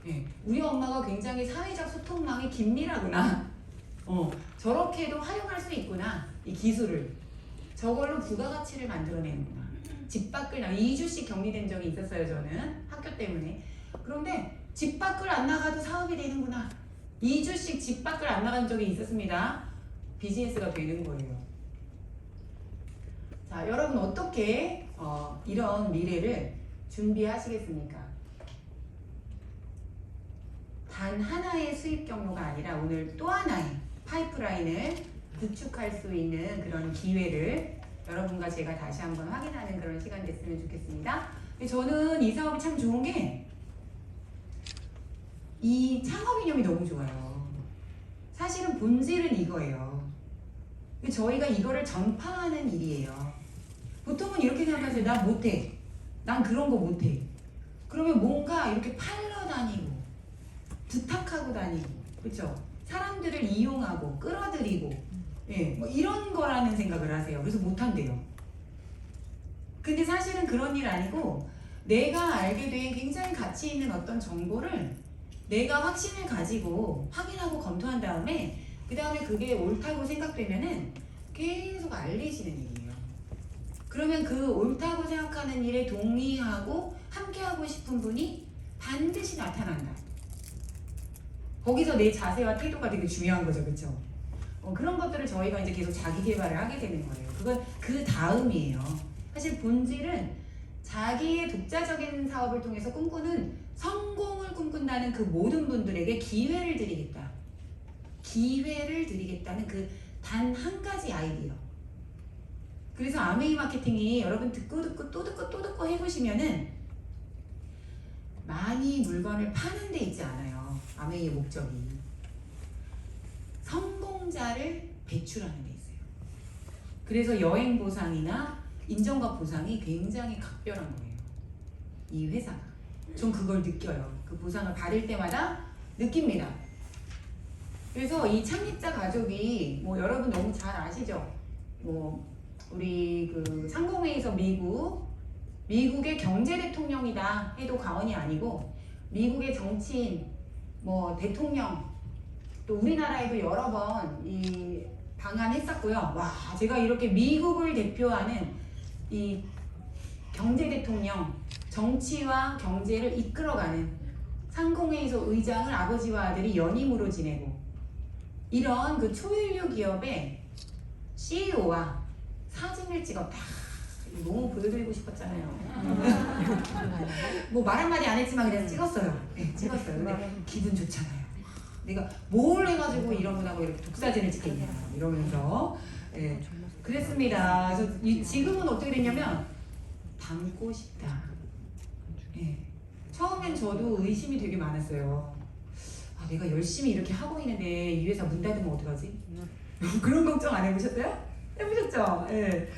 네. 우리 엄마가 굉장히 사회적 소통망이 긴밀하구나. 저렇게도 활용할 수 있구나. 이 기술을. 저걸로 부가가치를 만들어내는구나. 집 밖을 2주씩 격리된 적이 있었어요. 저는 학교 때문에. 그런데 집 밖을 안 나가도 사업이 되는구나. 2주씩 집 밖을 안 나간 적이 있었습니다. 비즈니스가 되는 거예요. 자, 여러분 어떻게 이런 미래를 준비하시겠습니까? 단 하나의 수입 경로가 아니라 오늘 또 하나의 파이프라인을 구축할 수 있는 그런 기회를 여러분과 제가 다시 한번 확인하는 그런 시간 됐으면 좋겠습니다. 저는 이 사업이 참 좋은 게 이 창업 이념이 너무 좋아요. 사실은 본질은 이거예요. 저희가 이거를 전파하는 일이에요. 보통은 이렇게 생각하세요. 나 못해. 난 그런 거 못해. 그러면 뭔가 이렇게 팔러 다니고 부탁하고 다니고, 그렇죠? 사람들을 이용하고 끌어들이고, 예, 뭐 이런 거라는 생각을 하세요. 그래서 못한대요. 근데 사실은 그런 일 아니고 내가 알게 된 굉장히 가치 있는 어떤 정보를 내가 확신을 가지고 확인하고 검토한 다음에 그 다음에 그게 옳다고 생각되면은 계속 알리시는 일이에요. 그러면 그 옳다고 생각하는 일에 동의하고 함께하고 싶은 분이 반드시 나타난다. 거기서 내 자세와 태도가 되게 중요한 거죠, 그렇죠? 그런 것들을 저희가 이제 계속 자기 개발을 하게 되는 거예요. 그건 그 다음이에요. 사실 본질은 자기의 독자적인 사업을 통해서 꿈꾸는 성공을 꿈꾼다는 그 모든 분들에게 기회를 드리겠다. 기회를 드리겠다는 그 단 한 가지 아이디어. 그래서 아메이 마케팅이 여러분 듣고 또 듣고 해보시면은 많이 물건을 파는 데 있지 않아요. 아메이의 목적이. 성공자를 배출하는 데 있어요. 그래서 여행 보상이나 인정과 보상이 굉장히 각별한 거예요. 이 회사가. 전 그걸 느껴요. 그 보상을 받을 때마다 느낍니다. 그래서 이 창립자 가족이 뭐 여러분 너무 잘 아시죠? 뭐 우리 그 상공회의소 미국의 경제 대통령이다 해도 과언이 아니고 미국의 정치인, 뭐 대통령, 또 우리나라에도 여러 번 이 방한했었고요. 와, 제가 이렇게 미국을 대표하는 이 경제 대통령, 정치와 경제를 이끌어가는 상공회의소 의장을 아버지와 아들이 연임으로 지내고 이런 그 초일류 기업의 CEO와 사진을 찍었다. 너무 보여드리고 싶었잖아요. 뭐 말 한마디 안 했지만 그냥 찍었어요. 네, 찍었어요. 근데 기분 좋잖아요. 내가 뭘 해가지고 이런 분하고 이렇게 독사진을 찍겠냐 이러면서 네, 그랬습니다. 그래서 지금은 어떻게 됐냐면 닮고 싶다. 네. 처음엔 저도 의심이 되게 많았어요. 아, 내가 열심히 이렇게 하고 있는데 이 회사 문 닫으면 어떡하지? 그런 걱정 안 해보셨어요? 해보셨죠? 네.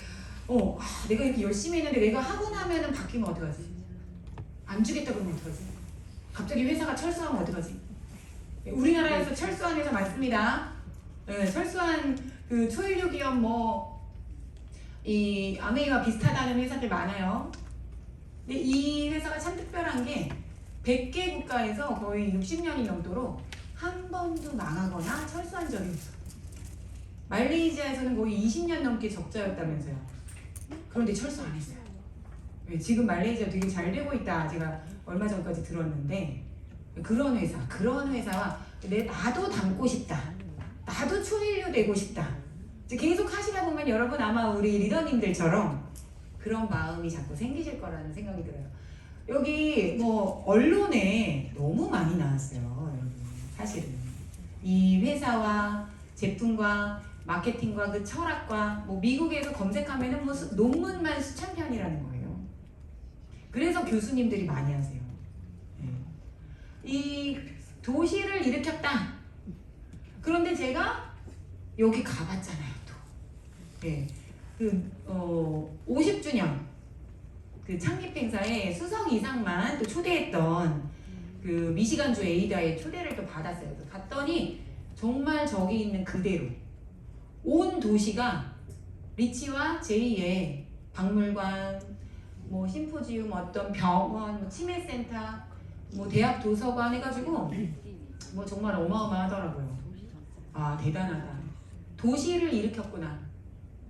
내가 이렇게 열심히 했는데 내가 하고 나면은 바뀌면 어떡하지? 안 주겠다 그러면 어떡하지? 갑자기 회사가 철수하면 어떡하지? 우리나라에서 철수한 회사 많습니다. 네, 철수한 그 초일류 기업 이 아메이와 비슷하다는 회사들 많아요. 근데 이 회사가 참 특별한 게 100개 국가에서 거의 60년이 넘도록 한 번도 망하거나 철수한 적이 없어. 말레이시아에서는 거의 20년 넘게 적자였다면서요. 그런데 철수 안 했어요. 네, 지금 말레이시아 되게 잘 되고 있다. 제가 얼마 전까지 들었는데 그런 회사와 나도 닮고 싶다. 나도 초일류 되고 싶다. 계속 하시다 보면 여러분 아마 우리 리더님들처럼 그런 마음이 자꾸 생기실 거라는 생각이 들어요. 여기 뭐 언론에 너무 많이 나왔어요. 여러분. 사실은 이 회사와 제품과 마케팅과 그 철학과 뭐 미국에서 검색하면은 뭐 논문만 수천 편이라는 거예요. 그래서 교수님들이 많이 하세요. 이 도시를 일으켰다. 그런데 제가 여기 가봤잖아요 또. 예. 50주년 그 창립 행사에 수석 이상만 또 초대했던 그 미시간주 에이다의 초대를 또 받았어요. 그래서 갔더니 정말 저기 있는 그대로 온 도시가 리치와 제이의 박물관, 뭐 심포지움, 어떤 병원, 뭐 치매센터, 뭐 대학 도서관 해가지고 뭐 정말 어마어마하더라고요. 아 대단하다. 도시를 일으켰구나.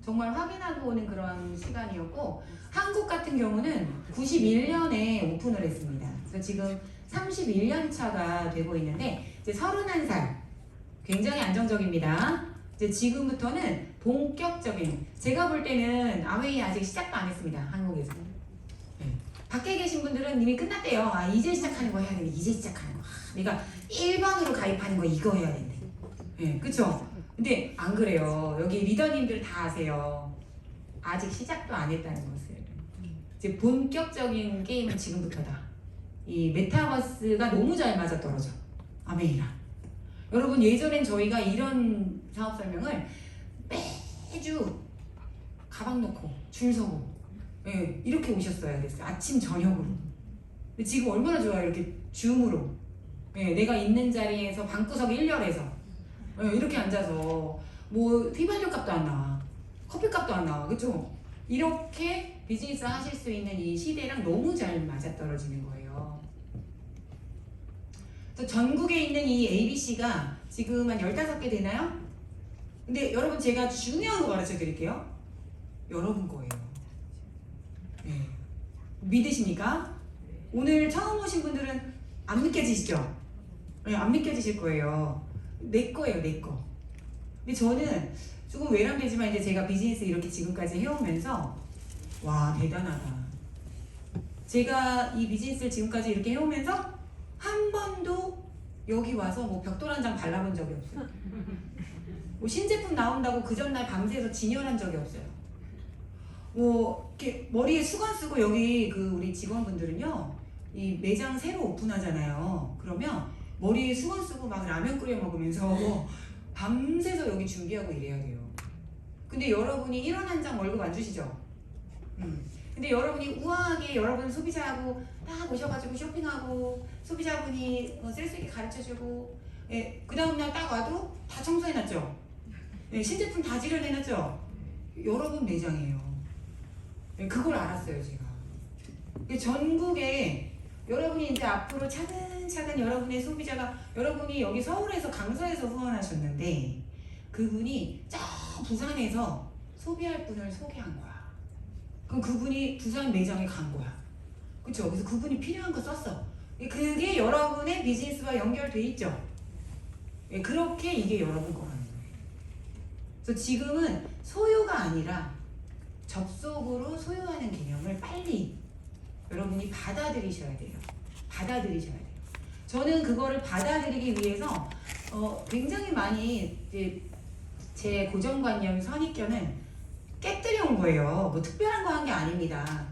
정말 확인하고 오는 그런 시간이었고 한국 같은 경우는 91년에 오픈을 했습니다. 그래서 지금 31년 차가 되고 있는데 이제 31살 굉장히 안정적입니다. 이제 지금부터는 본격적인 제가 볼 때는 아웨이 아직 시작도 안 했습니다. 한국에서. 네. 밖에 계신 분들은 이미 끝났대요. 아 이제 시작하는 거 해야 되는데 이제 시작하는 거. 내가 1번으로 가입하는 거 이거 해야 된대. 네, 그쵸? 근데 안 그래요. 여기 리더님들 다 아세요. 아직 시작도 안 했다는 것을. 이제 본격적인 게임은 지금부터다. 이 메타버스가 너무 잘 맞아떨어져. 아메이랑. 여러분 예전엔 저희가 이런 사업 설명을 매주 가방 놓고 줄 서고 예, 이렇게 오셨어야 됐어요. 아침 저녁으로. 근데 지금 얼마나 좋아요. 이렇게 줌으로 예, 내가 있는 자리에서 방구석 1열에서 예, 이렇게 앉아서 뭐 휘발유 값도 안 나와. 커피 값도 안 나와. 그쵸? 이렇게 비즈니스 하실 수 있는 이 시대랑 너무 잘 맞아떨어지는 거예요. 그래서 전국에 있는 이 ABC가 지금 한 15개 되나요? 근데 여러분 제가 중요한 거 가르쳐 드릴게요. 여러분 거예요. 네. 믿으십니까? 오늘 처음 오신 분들은 안 믿겨지시죠? 네, 안 믿겨지실 거예요. 내 거예요, 내 거. 근데 저는 조금 외람되지만 이제 제가 비즈니스 이렇게 지금까지 해오면서 와 대단하다. 제가 이 비즈니스를 지금까지 이렇게 해오면서 한 번도 여기 와서 뭐 벽돌 한 장 발라본 적이 없어요. 뭐 신제품 나온다고 그 전날 밤새서 진열한 적이 없어요. 뭐 이렇게 머리에 수건 쓰고 여기 그 우리 직원분들은요 이 매장 새로 오픈하잖아요. 그러면 머리에 수건 쓰고 막 라면 끓여 먹으면서 밤새서 여기 준비하고 이래야 돼요. 근데 여러분이 1원 한 장 월급 안 주시죠? 근데 여러분이 우아하게 여러분 소비자하고 딱 오셔가지고 쇼핑하고 소비자분이 쓸 수 있게 가르쳐주고 예, 그 다음날 딱 와도 다 청소해놨죠? 예, 신제품 다 지련해놨죠? 여러분 매장이에요. 예, 그걸 알았어요 제가. 전국에 여러분이 이제 앞으로 차근차근 여러분의 소비자가 여러분이 여기 서울에서 강서에서 후원하셨는데 그분이 저 부산에서 소비할 분을 소개한 거야. 그럼 그분이 부산 매장에 간 거야. 그쵸? 그래서 그분이 필요한 거 썼어. 그게 여러분의 비즈니스와 연결돼 있죠? 예, 그렇게 이게 여러분 거라는 거예요. 그래서 지금은 소유가 아니라 접속으로 소유하는 개념을 빨리 여러분이 받아들이셔야 돼요. 받아들이셔야 돼요. 저는 그거를 받아들이기 위해서 굉장히 많이 이제 제 고정관념 선입견은 깨뜨려 온 거예요. 뭐 특별한 거 한 게 아닙니다.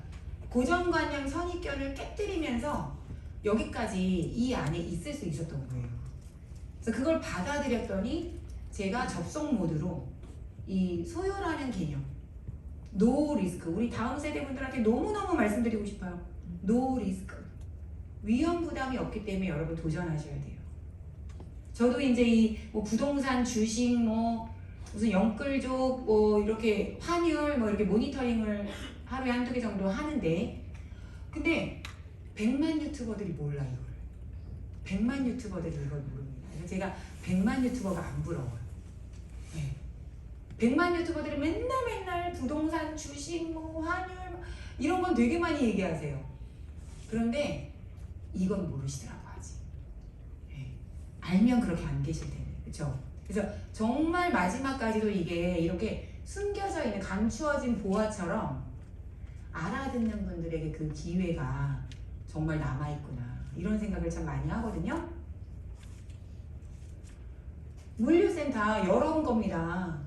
고정관념 선입견을 깨뜨리면서 여기까지 이 안에 있을 수 있었던 거예요. 그래서 그걸 받아들였더니 제가 접속 모드로 이 소유라는 개념, 노 리스크, 우리 다음 세대 분들한테 너무너무 말씀드리고 싶어요. 노 리스크. 위험 부담이 없기 때문에 여러분 도전하셔야 돼요. 저도 이제 이 뭐 부동산, 주식, 뭐 무슨 영끌족, 뭐 이렇게 환율, 뭐 이렇게 모니터링을 하루에 한두 개 정도 하는데, 근데 100만 유튜버들이 몰라 이걸. 100만 유튜버들이 이걸 모릅니다. 그래서 제가 100만 유튜버가 안 부러워요. 네. 100만 유튜버들이 맨날 부동산, 주식, 뭐 환율 이런 건 되게 많이 얘기하세요. 그런데 이건 모르시더라고 아직. 네. 알면 그렇게 안 계실 텐데, 그렇죠? 그래서 정말 마지막까지도 이게 이렇게 숨겨져 있는 감추어진 보화처럼 알아듣는 분들에게 그 기회가 정말 남아있구나 이런 생각을 참 많이 하거든요. 물류센터 여러분 겁니다.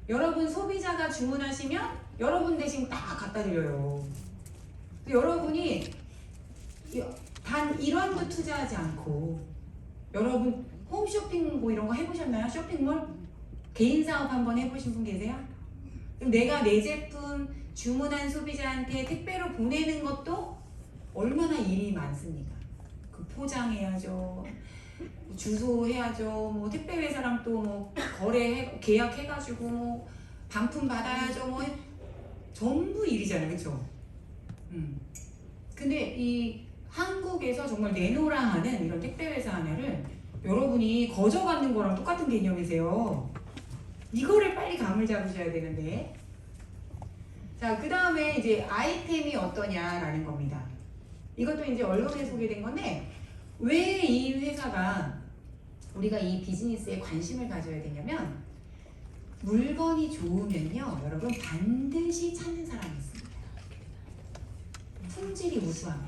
여러분 소비자가 주문하시면 여러분 대신 딱 갖다 드려요. 여러분이 단 1원도 투자하지 않고 여러분 홈쇼핑 뭐 이런 거 해보셨나요? 쇼핑몰? 개인 사업 한번 해보신 분 계세요? 그럼 내가 내 제품 주문한 소비자한테 택배로 보내는 것도 얼마나 일이 많습니까? 그 포장해야죠, 주소해야죠, 뭐 택배 회사랑 또 뭐 계약해가지고 뭐 반품 받아야죠, 뭐 전부 일이잖아요, 그렇죠? 근데 이 한국에서 정말 내놓으라 하는 이런 택배 회사 하나를 여러분이 거저받는 거랑 똑같은 개념이세요. 이거를 빨리 감을 잡으셔야 되는데. 자, 그 다음에 이제 아이템이 어떠냐라는 겁니다. 이것도 이제 언론에 소개된 건데, 왜 이 회사가 우리가 이 비즈니스에 관심을 가져야 되냐면, 물건이 좋으면요, 여러분 반드시 찾는 사람이 있습니다. 품질이 우수하면.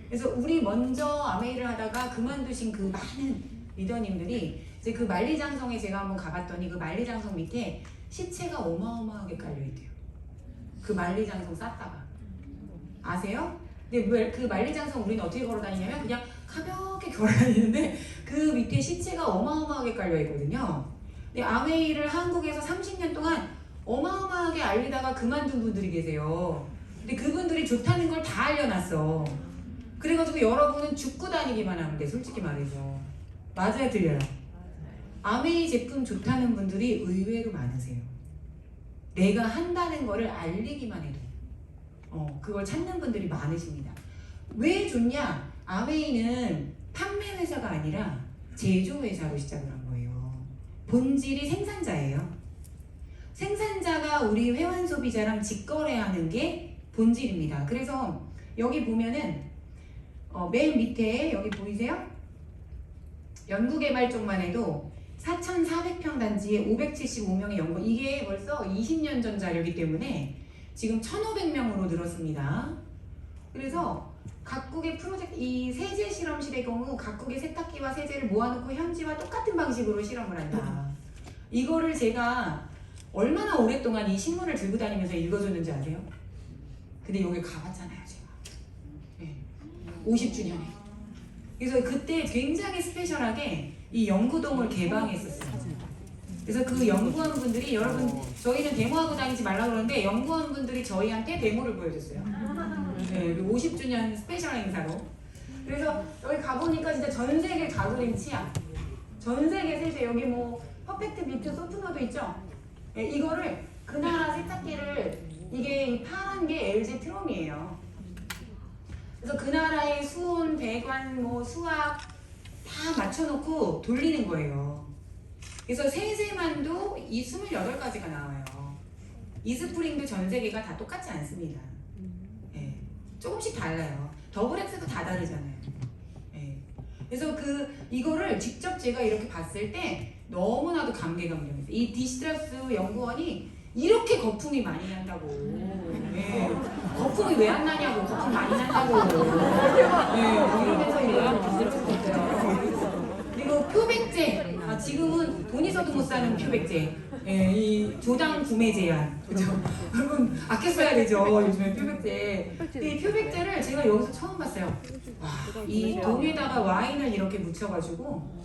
그래서 우리 먼저 아메이를 하다가 그만두신 그 많은 리더님들이 이제 그 만리장성에 제가 한번 가봤더니 그 만리장성 밑에 시체가 어마어마하게 깔려있대요. 그 만리장성 쌌다가. 아세요? 근데 왜 그 만리장성 우리는 어떻게 걸어 다니냐면 그냥 가볍게 걸어 다니는데 그 밑에 시체가 어마어마하게 깔려있거든요. 근데 아메이를 한국에서 30년 동안 어마어마하게 알리다가 그만둔 분들이 계세요. 근데 그분들이 좋다는 걸 다 알려놨어. 그래가지고 여러분은 죽고 다니기만 하면 돼, 솔직히 말해서. 맞아요, 들려요? 아메이 제품 좋다는 분들이 의외로 많으세요. 내가 한다는 거를 알리기만 해도 그걸 찾는 분들이 많으십니다. 왜 좋냐? 아메이는 판매 회사가 아니라 제조 회사로 시작을 한 거예요. 본질이 생산자예요. 생산자가 우리 회원 소비자랑 직거래하는 게 본질입니다. 그래서 여기 보면은 맨 밑에 여기 보이세요? 연구개발 쪽만 해도 4,400평 단지에 575명의 연구, 이게 벌써 20년 전 자료이기 때문에 지금 1,500명으로 늘었습니다. 그래서 각국의 프로젝트, 이 세제 실험실의 경우 각국의 세탁기와 세제를 모아놓고 현지와 똑같은 방식으로 실험을 한다. 이거를 제가 얼마나 오랫동안 이 신문을 들고 다니면서 읽어줬는지 아세요? 근데 여기 가봤잖아요, 제가. 네. 50주년에. 그래서 그때 굉장히 스페셜하게 이 연구동을 개방했었어요. 그래서 그 연구원분들이, 여러분 저희는 데모하고 다니지 말라 그러는데 연구원분들이 저희한테 데모를 보여줬어요. 네, 50주년 스페셜 행사로. 그래서 여기 가보니까 진짜 전 세계 가구림 치약, 전 세계 세제, 여기 뭐 퍼펙트 비트 소프너도 있죠. 네, 이거를 그 나라 세탁기를, 이게 이 파란 게 LG 트롬이에요. 그래서 그 나라의 수온, 배관, 뭐 수압 다 맞춰놓고 돌리는 거예요. 그래서 세제만도 이 28가지가 나와요. 이스프링도 전 세계가 다 똑같지 않습니다. 네. 조금씩 달라요. 더블엑스도 다 다르잖아요. 네. 그래서 이거를 직접 제가 이렇게 봤을 때 너무나도 감개감정했어요. 이 디스트러스 연구원이 이렇게 거품이 많이 난다고. 네. 거품이 왜 안 나냐고. 거품 많이 난다고. 네. 이러면서 그리고 표백제. 지금은 돈 있어도 못 사는 표백제. 네, 이 조당 구매 제한. 그죠? 여러분 아껴 써야 되죠. 요즘에 표백제. 이 표백제를 제가 여기서 처음 봤어요. 와, 이 돈에다가 와인을 이렇게 묻혀가지고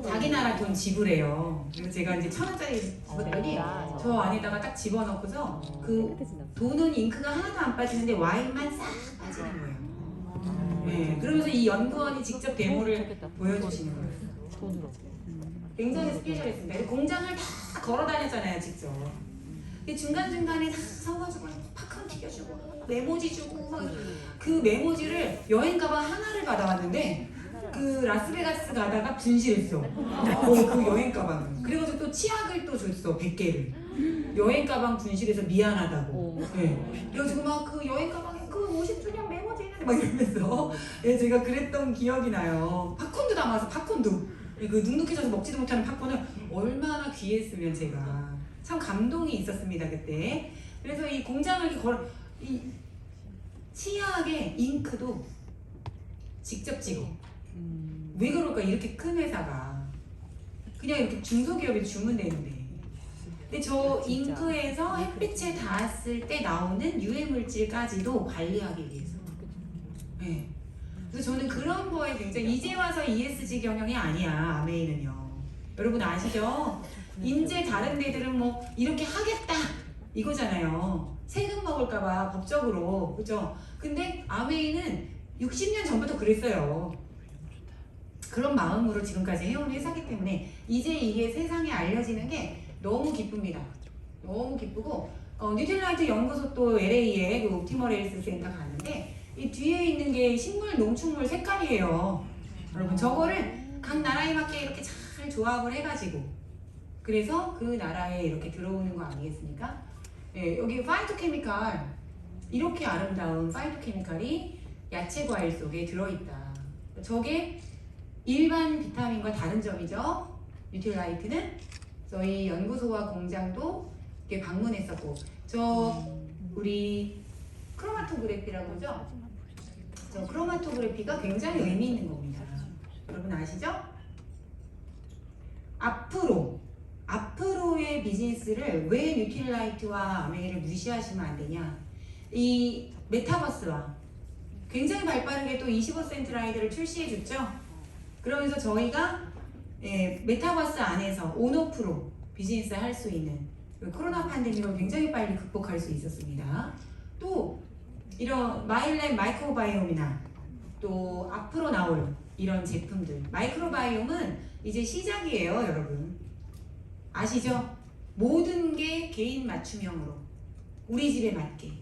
자기 나라 돈 지불해요. 그래서 제가 이제 1,000원짜리 집었더니 저 안에다가 딱 집어넣고서 그 돈은 잉크가 하나도 안 빠지는데 와인만 싹 빠지는 거예요. 네, 그러면서 이 연구원이 직접 데모를 보여주시는 거예요. 굉장히 스페셜했습니다. 공장을 다 걸어 다녔잖아요, 직접. 중간중간에 다 서가지고 팝콘 튀겨주고 메모지 주고 막 그 메모지를 여행 가방 하나를 받아왔는데 그 라스베가스 가다가 분실했어. 그 여행 가방. 그래가지고 또 치약을 또 줬어, 100개를. 여행 가방 분실해서 미안하다고. 네. 그래가지고 막 그 여행 가방에 그 50주년 메모지 있는데 막 이러면서 네, 제가 그랬던 기억이 나요. 팝콘도 담아서, 팝콘도. 그 눅눅해져서 먹지도 못하는 팝콘을 얼마나 귀했으면 제가. 참 감동이 있었습니다, 그때. 그래서 이 공장을 이렇게 이 치약의 잉크도 직접 찍어. 왜 그럴까? 이렇게 큰 회사가 그냥 이렇게 중소기업에 주문되는데. 근데 저 잉크에서 햇빛에 닿았을 때 나오는 유해물질까지도 관리하기 위해서. 네. 그래서 저는 그런 거에 굉장히, 이제 와서 ESG 경영이 아니야, 아메이는요. 여러분 아시죠? 인제 다른 데들은 뭐 이렇게 하겠다 이거잖아요. 세금 먹을까봐 법적으로, 그죠? 근데 아메이는 60년 전부터 그랬어요. 그런 마음으로 지금까지 해온 회사기 때문에 이제 이게 세상에 알려지는 게 너무 기쁩니다. 너무 기쁘고 뉴틸라이트 연구소 또 LA에 그 옵티멀 헬스 센터 가는데 이 뒤에 있는 게 식물 농축물 색깔이에요. 여러분 저거를 각 나라에 맞게 이렇게 잘 조합을 해가지고 그래서 그 나라에 이렇게 들어오는 거 아니겠습니까? 예, 여기 파이토케미칼 이렇게 아름다운 파이토케미칼이 야채 과일 속에 들어있다. 저게 일반 비타민과 다른 점이죠. 뉴틸라이트는 저희 연구소와 공장도 이렇게 방문했었고 저 우리 크로마토그래피라고 하죠. 저 크로마토그래피가 굉장히 의미 있는 겁니다. 여러분 아시죠? 앞으로의 비즈니스를 왜 뉴틸라이트와 아메이를 무시하시면 안 되냐? 이 메타버스와 굉장히 발빠르게 또 25센트 라이드를 출시해 줬죠. 그러면서 저희가 메타버스 안에서 온오프로 비즈니스 할 수 있는 코로나 팬데믹을 굉장히 빨리 극복할 수 있었습니다. 또 이런 마일랩 마이크로바이옴이나 또 앞으로 나올 이런 제품들 마이크로바이옴은 이제 시작이에요 여러분. 아시죠? 모든 게 개인 맞춤형으로 우리 집에 맞게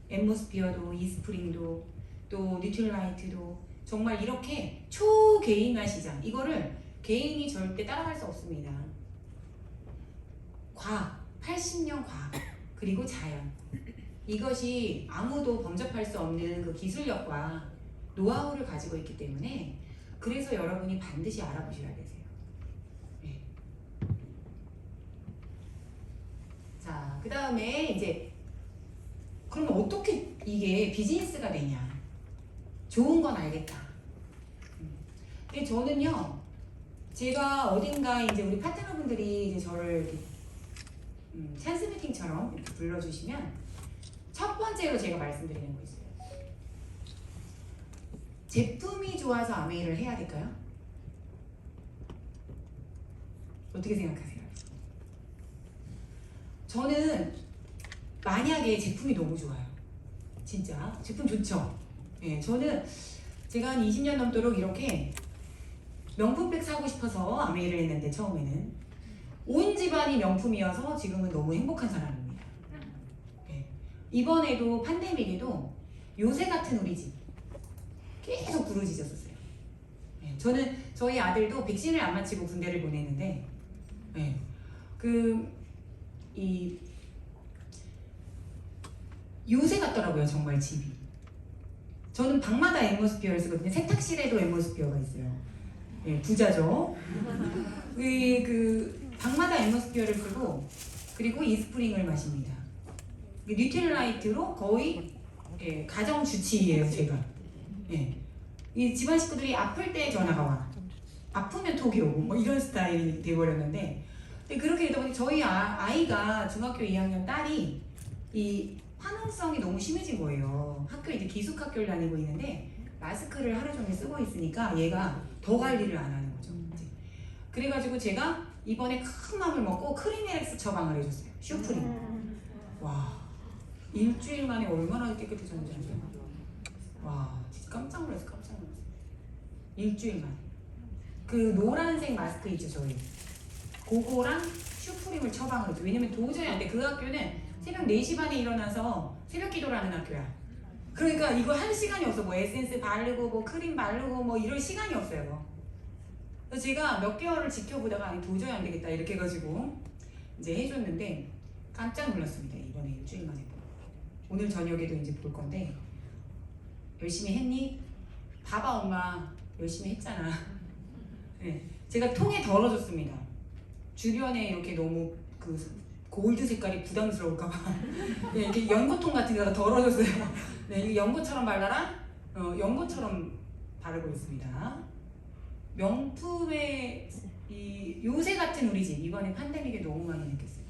앰모스피어도 이스프링도 또 뉴틸라이트도 정말 이렇게 초개인화 시장 이거를 개인이 절대 따라갈 수 없습니다. 과학 80년 과학 그리고 자연 이것이 아무도 범접할 수 없는 그 기술력과 노하우를 가지고 있기 때문에 그래서 여러분이 반드시 알아보셔야 되세요. 네. 자, 그 다음에 이제 그럼 어떻게 이게 비즈니스가 되냐? 좋은 건 알겠다. 근데 저는요, 제가 어딘가 이제 우리 파트너분들이 이제 저를 이렇게 찬스 미팅처럼 이렇게 불러주시면 첫 번째로 제가 말씀드리는 거 있어요. 제품이 좋아서 아메이를 해야 될까요? 어떻게 생각하세요? 저는 만약에 제품이 너무 좋아요. 진짜 제품 좋죠? 네, 저는 제가 한 20년 넘도록 이렇게 명품백 사고 싶어서 아메이를 했는데 처음에는 온 집안이 명품이어서 지금은 너무 행복한 사람입니다. 네. 이번에도 팬데믹에도 요새 같은 우리 집 계속 부르짖었었어요. 네. 저는 저희 아들도 백신을 안 맞히고 군대를 보냈는데 네. 이 요새 같더라고요 정말 집이. 저는 방마다 앰모스피어를 쓰거든요. 세탁실에도 앰모스피어가 있어요. 네, 부자죠. 그 방마다 앰모스피어를 쓰고 그리고 이스프링을 마십니다. 뉴틸라이트로 거의 가정 주치의예요 제가. 이 집안 식구들이 아플 때 전화가 와. 아프면 톡이 오고 뭐 이런 스타일이 돼버렸는데 근데 그렇게 되다 보니 저희 아이가 중학교 2학년 딸이 이 화농성이 너무 심해진 거예요. 학교 이제 기숙학교를 다니고 있는데 마스크를 하루 종일 쓰고 있으니까 얘가 더 관리를 안 하는 거죠. 이제. 그래가지고 제가 이번에 큰 마음을 먹고 크리메렉스 처방을 해줬어요. 슈프림. 와 일주일 만에 얼마나 깨끗해졌는지 아세요? 와 진짜 깜짝 놀랐어요. 일주일 만에. 그 노란색 마스크 있죠 저희. 그거랑 슈프림을 처방을 했죠. 왜냐면 도저히 안 돼. 그 학교는 새벽 4시 반에 일어나서 새벽 기도를 하는 학교야. 그러니까 이거 할 시간이 없어. 뭐 에센스 바르고 뭐 크림 바르고 뭐 이럴 시간이 없어요. 그래서 제가 몇 개월을 지켜보다가 아니 도저히 안 되겠다 이렇게 해가지고 이제 해줬는데 깜짝 놀랐습니다. 이번에 일주일 만에. 오늘 저녁에도 이제 볼 건데 열심히 했니? 봐봐 엄마 열심히 했잖아. 네, 제가 통에 덜어줬습니다. 주변에 이렇게 너무 그 골드 색깔이 부담스러울까봐 네, 이렇게 연고통 같은 데다가 덜어줬어요. 네, 이거 연고처럼 발라라? 연고처럼 바르고 있습니다. 명품의 이 요새 같은 우리 집 이번에 팬데믹에 너무 많이 느꼈어요.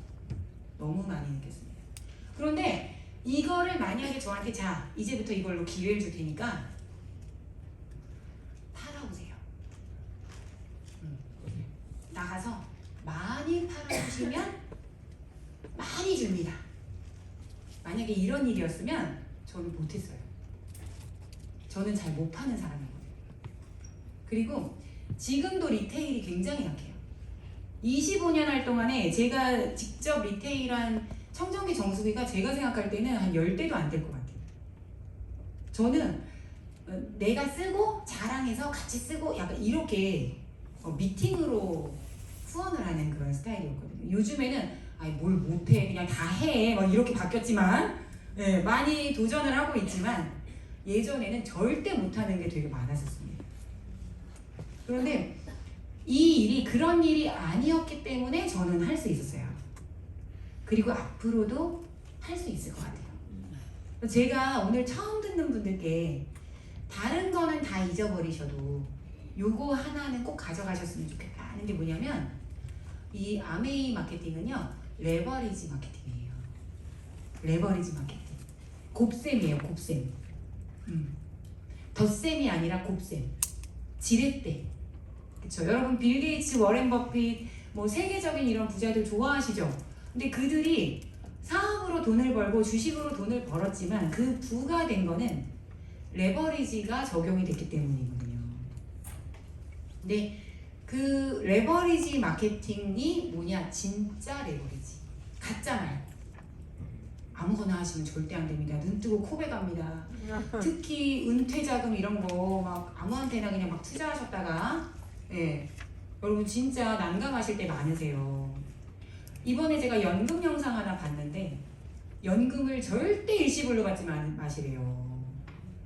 너무 많이 느꼈습니다. 그런데 이거를 만약에 저한테 자 이제부터 이걸로 기회를 줄 테니까 팔아오세요. 나가서 많이 팔아주시면 많이 줍니다. 만약에 이런 일이었으면 저는 못했어요. 저는 잘 못 파는 사람이거든요. 그리고 지금도 리테일이 굉장히 약해요. 25년 할 동안에 제가 직접 리테일한 청정기 정수기가 제가 생각할 때는 한 10대도 안 될 것 같아요. 저는 내가 쓰고 자랑해서 같이 쓰고 약간 이렇게 미팅으로 후원을 하는 그런 스타일이었거든요. 요즘에는 아니 뭘 못해 그냥 다 해 막 이렇게 바뀌었지만 네, 많이 도전을 하고 있지만 예전에는 절대 못하는 게 되게 많았었습니다. 그런데 이 일이 그런 일이 아니었기 때문에 저는 할 수 있었어요. 그리고 앞으로도 할 수 있을 것 같아요. 제가 오늘 처음 듣는 분들께 다른 거는 다 잊어버리셔도 요거 하나는 꼭 가져가셨으면 좋겠다 하는 게 뭐냐면 이 아메이 마케팅은요 레버리지 마케팅이에요. 레버리지 마케팅. 곱셈이에요. 곱셈. 덧셈이 아니라 곱셈. 지렛대. 그쵸? 여러분 빌 게이츠, 워렌 버핏 뭐 세계적인 이런 부자들 좋아하시죠? 근데 그들이 사업으로 돈을 벌고 주식으로 돈을 벌었지만 그 부가 된 거는 레버리지가 적용이 됐기 때문이거든요. 근데 그 레버리지 마케팅이 뭐냐? 진짜 레버리지. 가짜 말. 아무거나 하시면 절대 안 됩니다. 눈 뜨고 코베 갑니다. 특히 은퇴자금 이런 거 막 아무한테나 그냥 막 투자하셨다가 예. 여러분 진짜 난감하실 때 많으세요. 이번에 제가 연금 영상 하나 봤는데 연금을 절대 일시불로 받지 마시래요.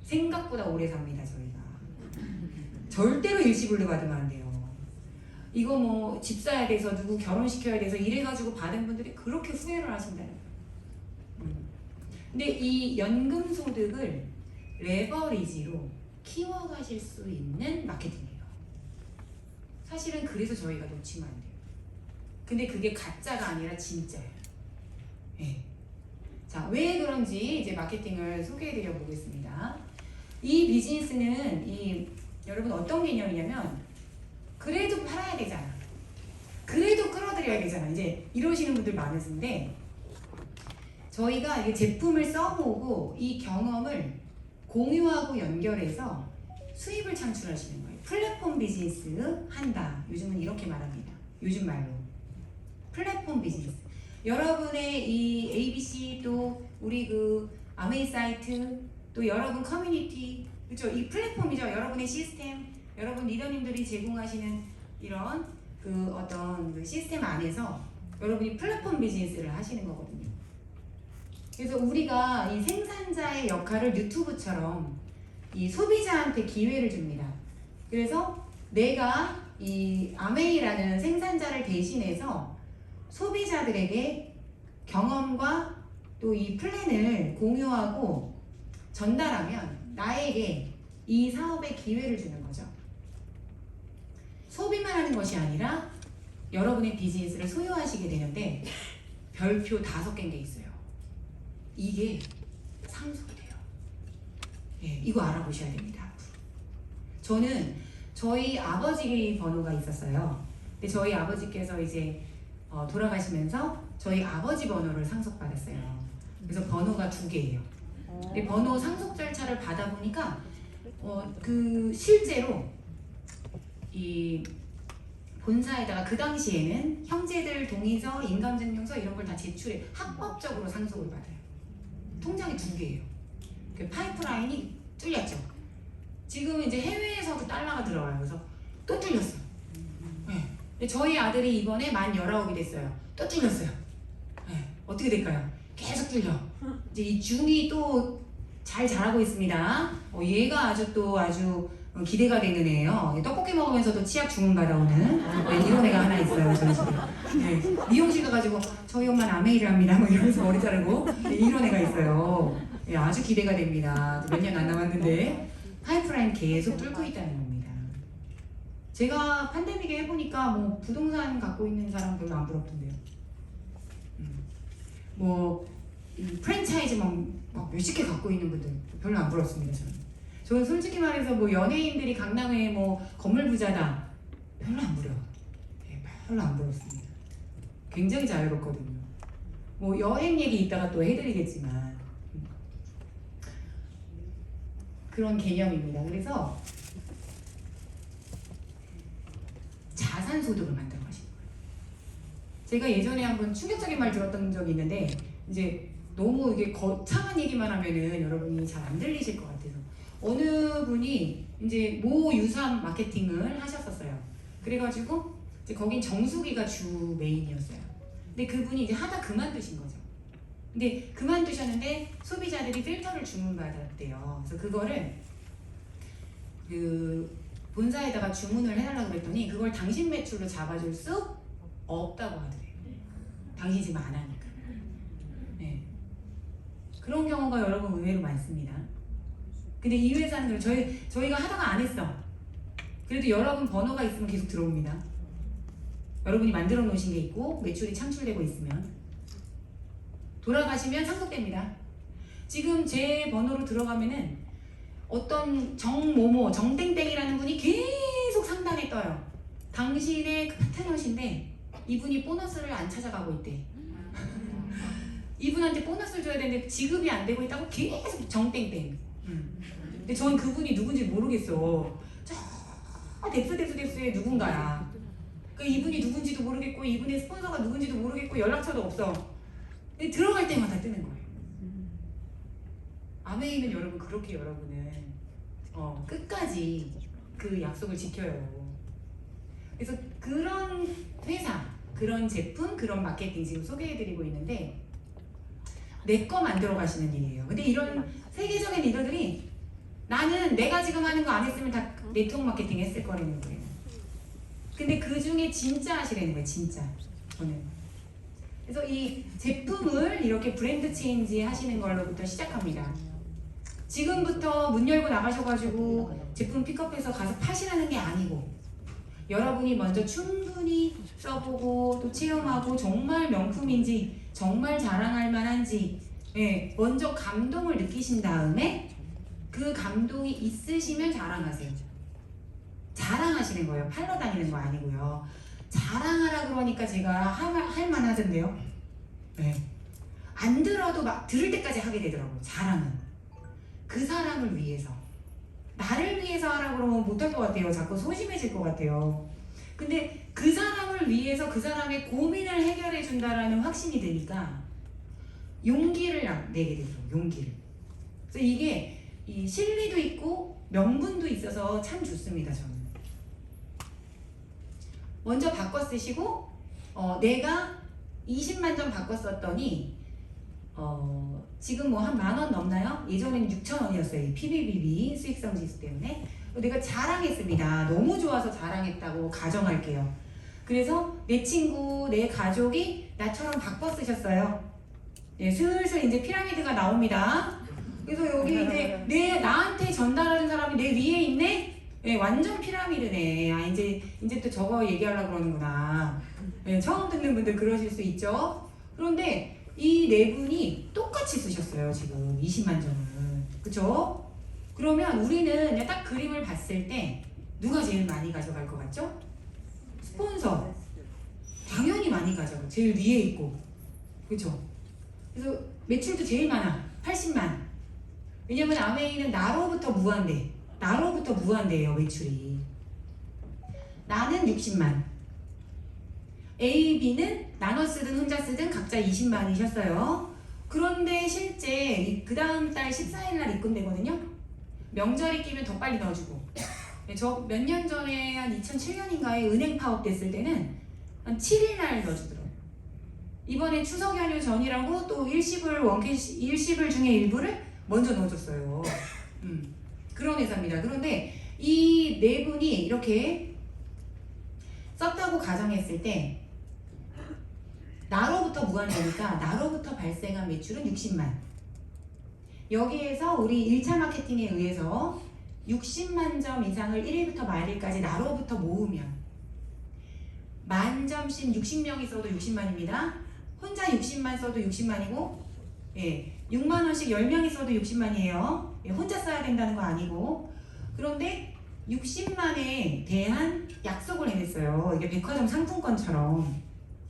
생각보다 오래 삽니다 저희가. 절대로 일시불로 받으면 안 돼요. 이거 뭐 집 사야 돼서 누구 결혼시켜야 돼서 이래가지고 받은 분들이 그렇게 후회를 하신다는 거예요. 근데 이 연금 소득을 레버리지로 키워가실 수 있는 마케팅이에요. 사실은 그래서 저희가 놓치면 안 돼요. 근데 그게 가짜가 아니라 진짜예요. 네. 자, 왜 그런지 이제 마케팅을 소개해드려 보겠습니다. 이 비즈니스는 여러분 어떤 개념이냐면 그래도 팔아야 되잖아. 그래도 끌어들여야 되잖아. 이제 이러시는 분들 많으신데 저희가 이게 제품을 써보고 이 경험을 공유하고 연결해서 수입을 창출하시는 거예요. 플랫폼 비즈니스 한다. 요즘은 이렇게 말합니다. 요즘 말로. 플랫폼 비즈니스. 여러분의 이 ABC 또 우리 그 아메이 사이트 또 여러분 커뮤니티 그렇죠? 이 플랫폼이죠. 여러분의 시스템, 여러분 리더님들이 제공하시는 이런 그 어떤 그 시스템 안에서 여러분이 플랫폼 비즈니스를 하시는 거거든요. 그래서 우리가 이 생산자의 역할을 유튜브처럼 이 소비자한테 기회를 줍니다. 그래서 내가 이 아메이라는 생산자를 대신해서 소비자들에게 경험과 또 이 플랜을 공유하고 전달하면 나에게 이 사업의 기회를 주는 거죠. 소비만 하는 것이 아니라 여러분의 비즈니스를 소유하시게 되는데 별표 5개인 게 있어요. 이게 상속이 돼요. 예, 이거 알아보셔야 됩니다. 저는 저희 아버지 번호가 있었어요. 근데 저희 아버지께서 이제 돌아가시면서 저희 아버지 번호를 상속받았어요. 그래서 번호가 2개예요. 근데 번호 상속 절차를 받아보니까 그 실제로 이 본사에다가 그 당시에는 형제들 동의서, 인감증명서 이런 걸 다 제출해 합법적으로 상속을 받아요. 통장이 2개예요. 그 파이프라인이 뚫렸죠. 지금 이제 해외에서도 달러가 들어와요. 그래서 또 뚫렸어요. 네. 근데 저희 아들이 이번에 만 19이 됐어요. 또 뚫렸어요. 네. 어떻게 될까요? 계속 뚫려. 이제 이 중이 또 잘 자라고 있습니다. 얘가 아주 기대가 되는 애예요. 떡볶이 먹으면서도 치약 주문 받아오는 이런 애가 하나 있어요. 저희 집에. 네. 미용실 가가지고 저희 엄마는 아메이를 합니다. 뭐 이러면서 머리 자르고 이런 애가 있어요. 네, 아주 기대가 됩니다. 몇 년 안 남았는데 파이프라인 계속 뚫고 있다는 겁니다. 제가 팬데믹에 해보니까 뭐 부동산 갖고 있는 사람 별로 안 부럽던데요. 뭐 프랜차이즈 막 몇십 개 갖고 있는 분들 별로 안 부럽습니다. 저는 솔직히 말해서 뭐 연예인들이 강남에 뭐 건물 부자다 별로 안 부러워. 네, 별로 안 부럽습니다. 굉장히 자유롭거든요. 뭐 여행 얘기 이따가 또 해드리겠지만 그런 개념입니다. 그래서 자산 소득을 만들어 가시는 거예요. 제가 예전에 한번 충격적인 말 들었던 적이 있는데 이제 너무 이게 거창한 얘기만 하면은 여러분이 잘 안 들리실 것 같아서 어느 분이 이제 모 유산 마케팅을 하셨었어요. 그래가지고 이제 거긴 정수기가 주 메인이었어요. 근데 그분이 이제 하다 그만두신 거죠. 근데 그만두셨는데 소비자들이 필터를 주문받았대요. 그래서 그거를 그 본사에다가 주문을 해달라고 그랬더니 그걸 당신 매출로 잡아줄 수 없다고 하더래요. 당신이 지금 안 하니까. 네. 그런 경우가 여러분 의외로 많습니다. 근데 이 회사는 저희가 하다가 안 했어. 그래도 여러분 번호가 있으면 계속 들어옵니다. 여러분이 만들어 놓으신 게 있고 매출이 창출되고 있으면 돌아가시면 상속됩니다. 지금 제 번호로 들어가면은 어떤 정모모 정땡땡이라는 분이 계속 상단에 떠요. 당신의 그 파트너신데 이분이 보너스를 안 찾아가고 있대. 이분한테 보너스를 줘야 되는데 지급이 안 되고 있다고 계속 정땡땡. 근데 전 그분이 누군지 모르겠어. 저 뎁스의 누군가야. 그 이분이 누군지도 모르겠고 이분의 스폰서가 누군지도 모르겠고 연락처도 없어. 근데 들어갈 때마다 뜨는 거예요. 아메이는 여러분 그렇게 여러분은 끝까지 그 약속을 지켜요. 그래서 그런 회사, 그런 제품, 그런 마케팅 지금 소개해드리고 있는데 내 거 만들어 가시는 일이에요. 근데 이런 세계적인 리더들이 나는 내가 지금 하는 거 안 했으면 다 네트워크 마케팅 했을 거라는 거예요. 근데 그 중에 진짜 하시라는 거예요. 진짜. 저는. 그래서 이 제품을 이렇게 브랜드 체인지 하시는 걸로부터 시작합니다. 지금부터 문 열고 나가셔가지고 제품 픽업해서 가서 파시라는 게 아니고 여러분이 먼저 충분히 써보고 또 체험하고 정말 명품인지 정말 자랑할 만한지 먼저 감동을 느끼신 다음에 그 감동이 있으시면 자랑하세요. 자랑하시는 거예요. 팔러 다니는 거 아니고요. 자랑하라 그러니까 제가 할 만하던데요. 안 들어도 막 들을 때까지 하게 되더라고요. 자랑은. 그 사람을 위해서. 나를 위해서 하라 그러면 못할 것 같아요. 자꾸 소심해질 것 같아요. 근데 그 사람을 위해서 그 사람의 고민을 해결해 준다라는 확신이 드니까 용기를 내게 되더라고요. 용기를. 그래서 이게 이 실리도 있고 명분도 있어서 참 좋습니다. 저는. 먼저 바꿔 쓰시고 내가 20만 점 바꿔 썼더니 지금 뭐 한 10,000원 넘나요? 예전에는 6,000원이었어요. 이 PBBB 수익성 지수 때문에. 내가 자랑했습니다. 너무 좋아서 자랑했다고 가정할게요. 그래서 내 친구, 내 가족이 나처럼 바꿔 쓰셨어요. 슬슬 이제 피라미드가 나옵니다. 그래서 여기 이제 나한테 전달하는 사람이 내 위에 있네? 완전 피라미드네. 이제 또 저거 얘기하려고 그러는구나. 처음 듣는 분들 그러실 수 있죠. 그런데 이 네 분이 똑같이 쓰셨어요. 지금 20만 점을. 그쵸? 그러면 우리는 딱 그림을 봤을 때 누가 제일 많이 가져갈 것 같죠? 스폰서. 당연히 많이 가져가. 제일 위에 있고. 그쵸? 그래서 매출도 제일 많아. 80만. 왜냐면 아메이는 나로부터 무한대예요. 매출이. 나는 60만. A, B는 나눠 쓰든 혼자 쓰든 각자 20만이셨어요. 그런데 실제 그 다음 달 14일 날 입금되거든요. 명절이 끼면 더 빨리 넣어주고. 저 몇 년 전에 한 2007년인가에 은행 파업됐을 때는 한 7일 날 넣어주더라고요. 이번에 추석 연휴 전이라고 또 일시불 중에 일부를 먼저 넣어줬어요. 그런 회사입니다. 그런데 이 네 분이 이렇게 썼다고 가정했을 때 나로부터 무한대니까 나로부터 발생한 매출은 60만. 여기에서 우리 1차 마케팅에 의해서 60만 점 이상을 1일부터 말일까지 나로부터 모으면 만점씩 60명이 써도 60만입니다. 혼자 60만 써도 60만이고 6만원씩 10명이 써도 60만이에요. 혼자 써야 된다는 거 아니고. 그런데 60만에 대한 약속을 해냈어요. 이게 백화점 상품권처럼.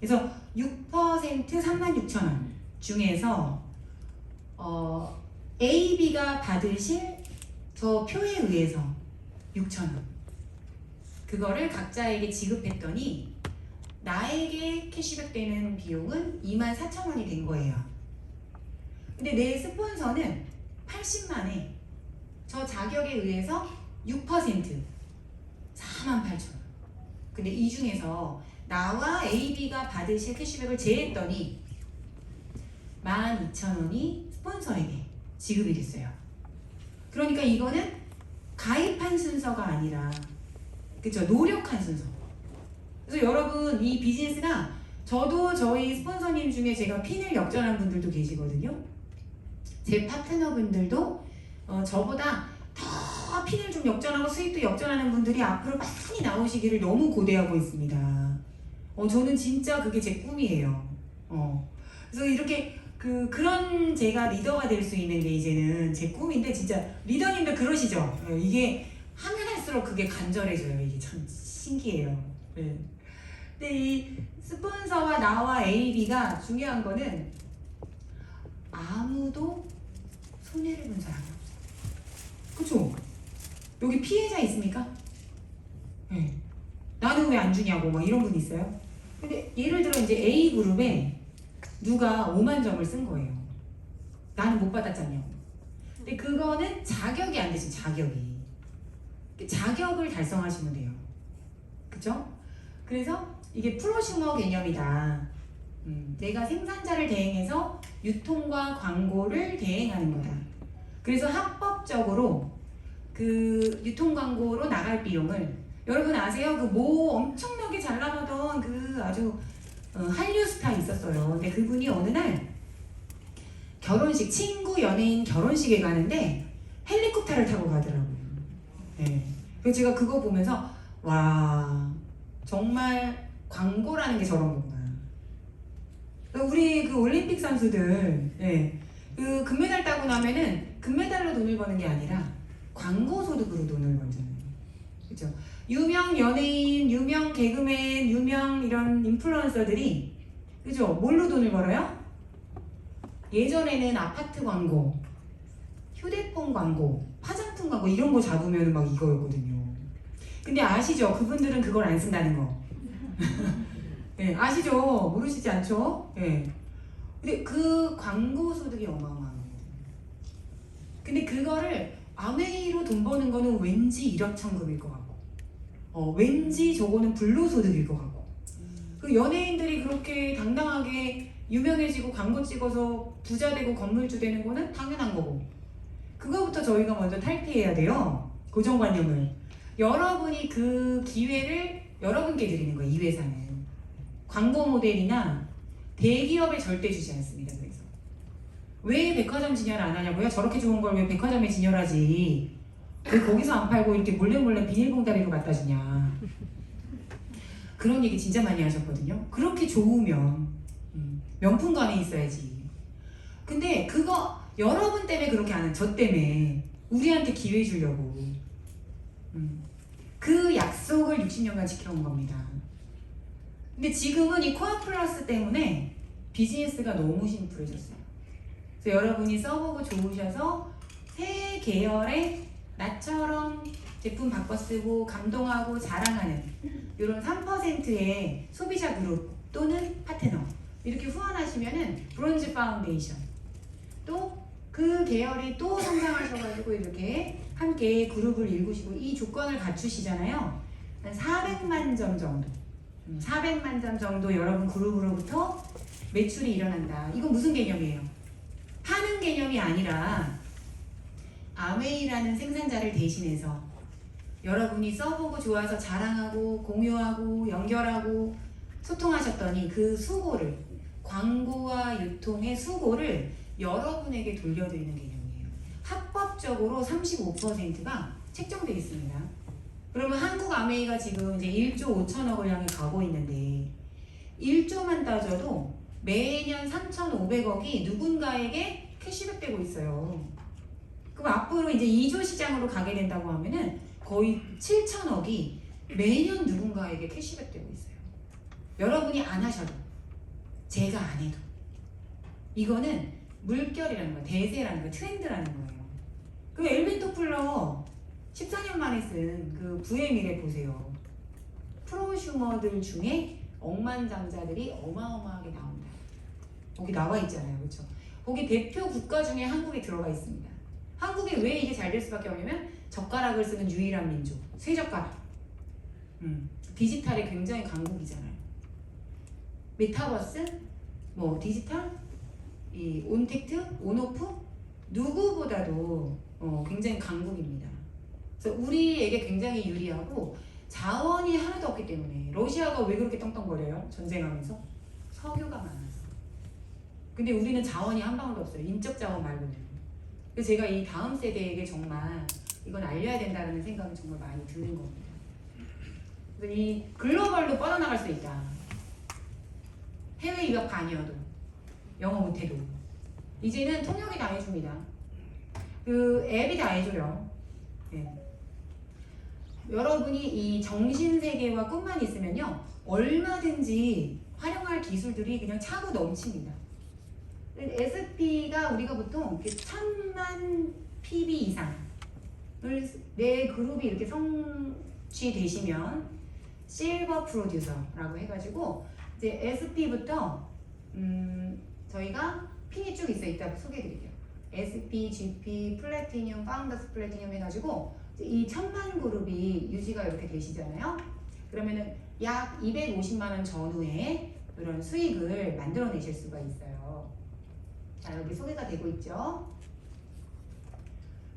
그래서 6% 36,000원 중에서 A, B가 받으실 저 표에 의해서 6,000원 그거를 각자에게 지급했더니 나에게 캐시백 되는 비용은 24,000원이 된 거예요. 근데 내 스폰서는 80만에 저 자격에 의해서 6% 48,000원. 근데 이 중에서 나와 A, B가 받으실 캐시백을 제했더니 12,000원이 스폰서에게 지급이 됐어요. 그러니까 이거는 가입한 순서가 아니라 그쵸 노력한 순서. 그래서 여러분 이 비즈니스가 저도 저희 스폰서님 중에 제가 핀을 역전한 분들도 계시거든요. 제 파트너분들도 저보다 더 핀을 좀 역전하고 수익도 역전하는 분들이 앞으로 많이 나오시기를 너무 고대하고 있습니다. 저는 진짜 그게 제 꿈이에요. 그래서 이렇게 그런 제가 리더가 될 수 있는 게 이제는 제 꿈인데 진짜 리더님들 그러시죠? 이게 하면 할수록 그게 간절해져요. 이게 참 신기해요. 네. 근데 이 스폰서와 나와 A, B가 중요한 거는 아무도 손해를 본 사람이 없어요. 그쵸? 여기 피해자 있습니까? 네. 나는 왜 안 주냐고 막 이런 분 있어요? 근데 예를 들어 이제 A그룹에 누가 5만 점을 쓴 거예요. 나는 못 받았잖아요. 근데 그거는 자격이 안 되신 자격이. 자격을 달성하시면 돼요. 그쵸? 그래서 이게 프로슈머 개념이다. 내가 생산자를 대행해서 유통과 광고를 대행하는 거다. 그래서 합법적으로 그 유통 광고로 나갈 비용을 여러분 아세요? 그 뭐 엄청나게 잘 나가던 그 아주 한류 스타 있었어요. 근데 그분이 어느 날 결혼식 친구 연예인 결혼식에 가는데 헬리콥터를 타고 가더라고요. 네. 그래서 제가 그거 보면서 와 정말 광고라는 게 저런 거구나. 우리 그 올림픽 선수들 그 금메달 따고 나면은 금메달로 돈을 버는 게 아니라 광고 소득으로 돈을 벌잖아요. 그렇죠? 유명 연예인, 유명 개그맨, 유명 이런 인플루언서들이 그죠? 뭘로 돈을 벌어요? 예전에는 아파트 광고, 휴대폰 광고, 화장품 광고 이런 거 잡으면 막 이거였거든요. 근데 아시죠? 그분들은 그걸 안 쓴다는 거. 네, 아시죠? 모르시지 않죠? 네. 근데 그 광고 소득이 어마어마한 거예요. 근데 그거를 아메이로 돈 버는 거는 왠지 일확천금일 것 같고, 왠지 저거는 불로소득일 것 같고. 그 연예인들이 그렇게 당당하게 유명해지고 광고 찍어서 부자 되고 건물주 되는 거는 당연한 거고. 그거부터 저희가 먼저 탈피해야 돼요. 고정관념을. 여러분이 그 기회를 여러분께 드리는 거예요. 이 회사는. 광고 모델이나 대기업에 절대 주지 않습니다. 그래서 왜 백화점 진열 안 하냐고요? 저렇게 좋은 걸 왜 백화점에 진열하지? 왜 거기서 안 팔고 이렇게 몰래 비닐봉다리로 갖다 주냐? 그런 얘기 진짜 많이 하셨거든요. 그렇게 좋으면 명품관에 있어야지. 근데 그거 여러분 때문에 그렇게 안 한, 저 때문에 우리한테 기회 주려고 그 약속을 60년간 지켜온 겁니다. 근데 지금은 이 코아 플러스 때문에 비즈니스가 너무 심플해졌어요. 그래서 여러분이 써보고 좋으셔서 새 계열의 나처럼 제품 바꿔 쓰고 감동하고 자랑하는 이런 3%의 소비자 그룹 또는 파트너 이렇게 후원하시면은 브론즈 파운데이션 또 그 계열이 또 성장하셔가지고 이렇게 함께 그룹을 일구시고 이 조건을 갖추시잖아요. 한 400만 점 정도 400만 점 정도 여러분 그룹으로부터 매출이 일어난다. 이건 무슨 개념이에요? 파는 개념이 아니라 아웨이라는 생산자를 대신해서 여러분이 써보고 좋아서 자랑하고 공유하고 연결하고 소통하셨더니 그 수고를 광고와 유통의 수고를 여러분에게 돌려드리는 개념이에요. 합법적으로 35%가 책정되어 있습니다. 그러면 한국 아메이가 지금 이제 1조 5천억을 향해 가고 있는데 1조만 따져도 매년 3,500억이 누군가에게 캐시백 되고 있어요. 그럼 앞으로 이제 2조 시장으로 가게 된다고 하면은 거의 7천억이 매년 누군가에게 캐시백 되고 있어요. 여러분이 안 하셔도 제가 안 해도. 이거는 물결이라는 거예요. 대세라는 거예요. 트렌드라는 거예요. 그 엘빈 토플러 14년 만에 쓴 그 부의 미래 보세요. 프로슈머들 중에 억만장자들이 어마어마하게 나온다. 거기 나와 있잖아요. 그렇죠? 거기 대표 국가 중에 한국이 들어가 있습니다. 한국이 왜 이게 잘 될 수밖에 없냐면 젓가락을 쓰는 유일한 민족. 쇠젓가락. 디지털에 굉장히 강국이잖아요. 메타버스, 뭐 디지털, 이 온택트, 온오프 누구보다도 굉장히 강국입니다. 그래서 우리에게 굉장히 유리하고 자원이 하나도 없기 때문에 러시아가 왜 그렇게 떵떵거려요? 전쟁하면서 석유가 많아서. 근데 우리는 자원이 한 방울도 없어요. 인적 자원 말고는. 그래서 제가 이 다음 세대에게 정말 이건 알려야 된다는 생각이 정말 많이 드는 겁니다. 그래서 이 글로벌로 뻗어나갈 수 있다. 해외 유학 아니어도 영어 못해도 이제는 통역이 다 해줍니다. 그 앱이 다 해줘요. 네. 여러분이 이 정신 세계와 꿈만 있으면요 얼마든지 활용할 기술들이 그냥 차고 넘칩니다. SP가 우리가 보통 1000만 PB 이상을 내 그룹이 이렇게 성취되시면 실버 프로듀서라고 해가지고 이제 SP부터 저희가 핀이 쭉 있어요. 이따 소개해드릴게요. SP, GP, 플래티늄, 파운더스 플래티늄 해가지고 이 1000만 그룹이 유지가 이렇게 되시잖아요. 그러면은 약 250만 원 전후에 이런 수익을 만들어내실 수가 있어요. 자, 여기 소개가 되고 있죠.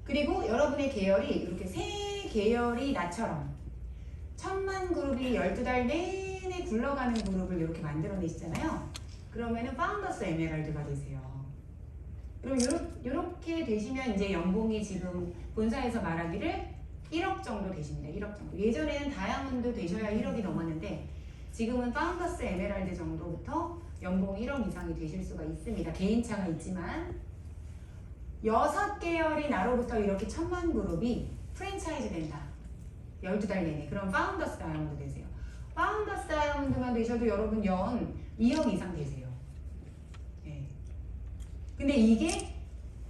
그리고 여러분의 계열이 이렇게 세 계열이 나처럼 1000만 그룹이 12달 내내 굴러가는 그룹을 이렇게 만들어내시잖아요. 그러면은 파운더스 에메랄드가 되세요. 그럼 이렇게 되시면 이제 연봉이 지금 본사에서 말하기를 1억 정도 되십니다. 1억 정도. 예전에는 다이아몬드 되셔야 1억이 넘었는데 지금은 파운더스 에메랄드 정도부터 연봉 1억 이상이 되실 수가 있습니다. 개인차가 있지만 6계열이 나로부터 이렇게 1000만 그룹이 프랜차이즈 된다. 12달 내내. 그럼 파운더스 다이아몬드 되세요. 파운더스 다이아몬드만 되셔도 여러분 연 2억 이상 되세요. 네. 근데 이게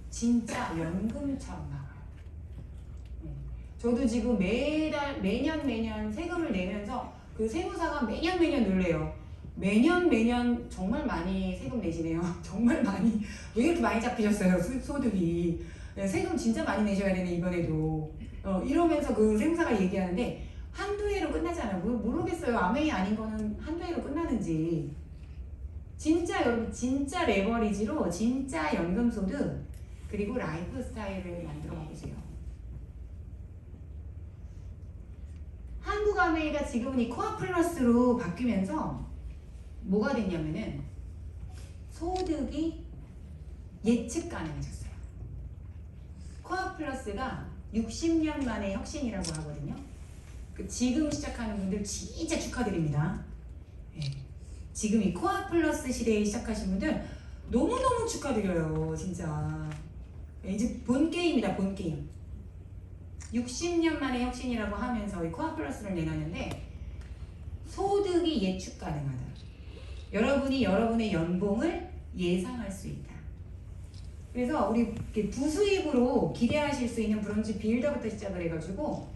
진짜 연금처럼 나와요. 네. 저도 지금 매년 세금을 내면서 그 세무사가 매년 놀래요. 매년 정말 많이 세금 내시네요. 정말 많이. 왜 이렇게 많이 잡히셨어요? 소득이. 네, 세금 진짜 많이 내셔야 되네 이번에도. 이러면서 그 세무사가 얘기하는데 한두 해로 끝나잖아요. 모르겠어요. 아메이 아닌 거는 한두 해로 끝나는지. 진짜 여러분 진짜 레버리지로 진짜 연금 소득 그리고 라이프 스타일을 만들어 가보세요. 한국 아메이가 지금은 이 코아 플러스로 바뀌면서 뭐가 됐냐면은 소득이 예측 가능해졌어요. 코아 플러스가 60년 만의 혁신이라고 하거든요. 지금 시작하는 분들 진짜 축하드립니다. 네. 지금 이 코아 플러스 시대에 시작하신 분들 너무너무 축하드려요. 진짜. 네, 이제 본 게임이다. 본 게임. 60년 만의 혁신이라고 하면서 이 코아 플러스를 내놨는데 소득이 예측 가능하다. 여러분이 여러분의 연봉을 예상할 수 있다. 그래서 우리 부수입으로 기대하실 수 있는 브론즈 빌더부터 시작을 해가지고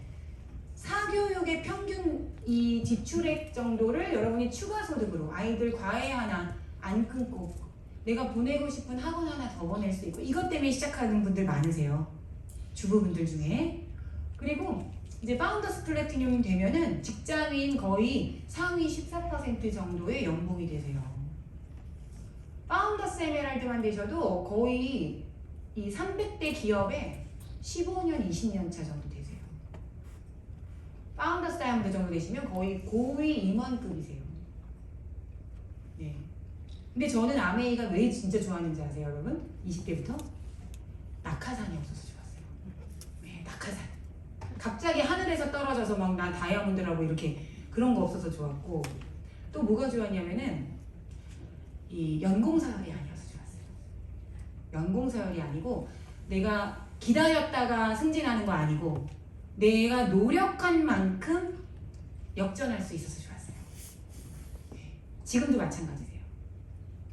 사교육의 평균 이 지출액 정도를 여러분이 추가 소득으로 아이들 과외 하나 안 끊고 내가 보내고 싶은 학원 하나 더 보낼 수 있고 이것 때문에 시작하는 분들 많으세요. 주부분들 중에. 그리고 이제 파운더스 플래티늄 되면은 직장인 거의 상위 14% 정도의 연봉이 되세요. 파운더스 에메랄드만 되셔도 거의 이 300대 기업에 15년, 20년 차 정도 되세요. 파운더스 다이아몬드 정도 되시면 거의 고위 임원급이세요. 네. 근데 저는 아메이가 왜 진짜 좋아하는지 아세요, 여러분? 20대부터? 낙하산이 없어서 좋았어요. 네, 낙하산. 갑자기 하늘에서 떨어져서 막 나 다이아몬드라고 이렇게 그런 거 없어서 좋았고 또 뭐가 좋았냐면은 이 연공서열이 아니어서 좋았어요. 연공서열이 아니고 내가 기다렸다가 승진하는 거 아니고 내가 노력한 만큼 역전할 수 있어서 좋았어요. 네. 지금도 마찬가지세요.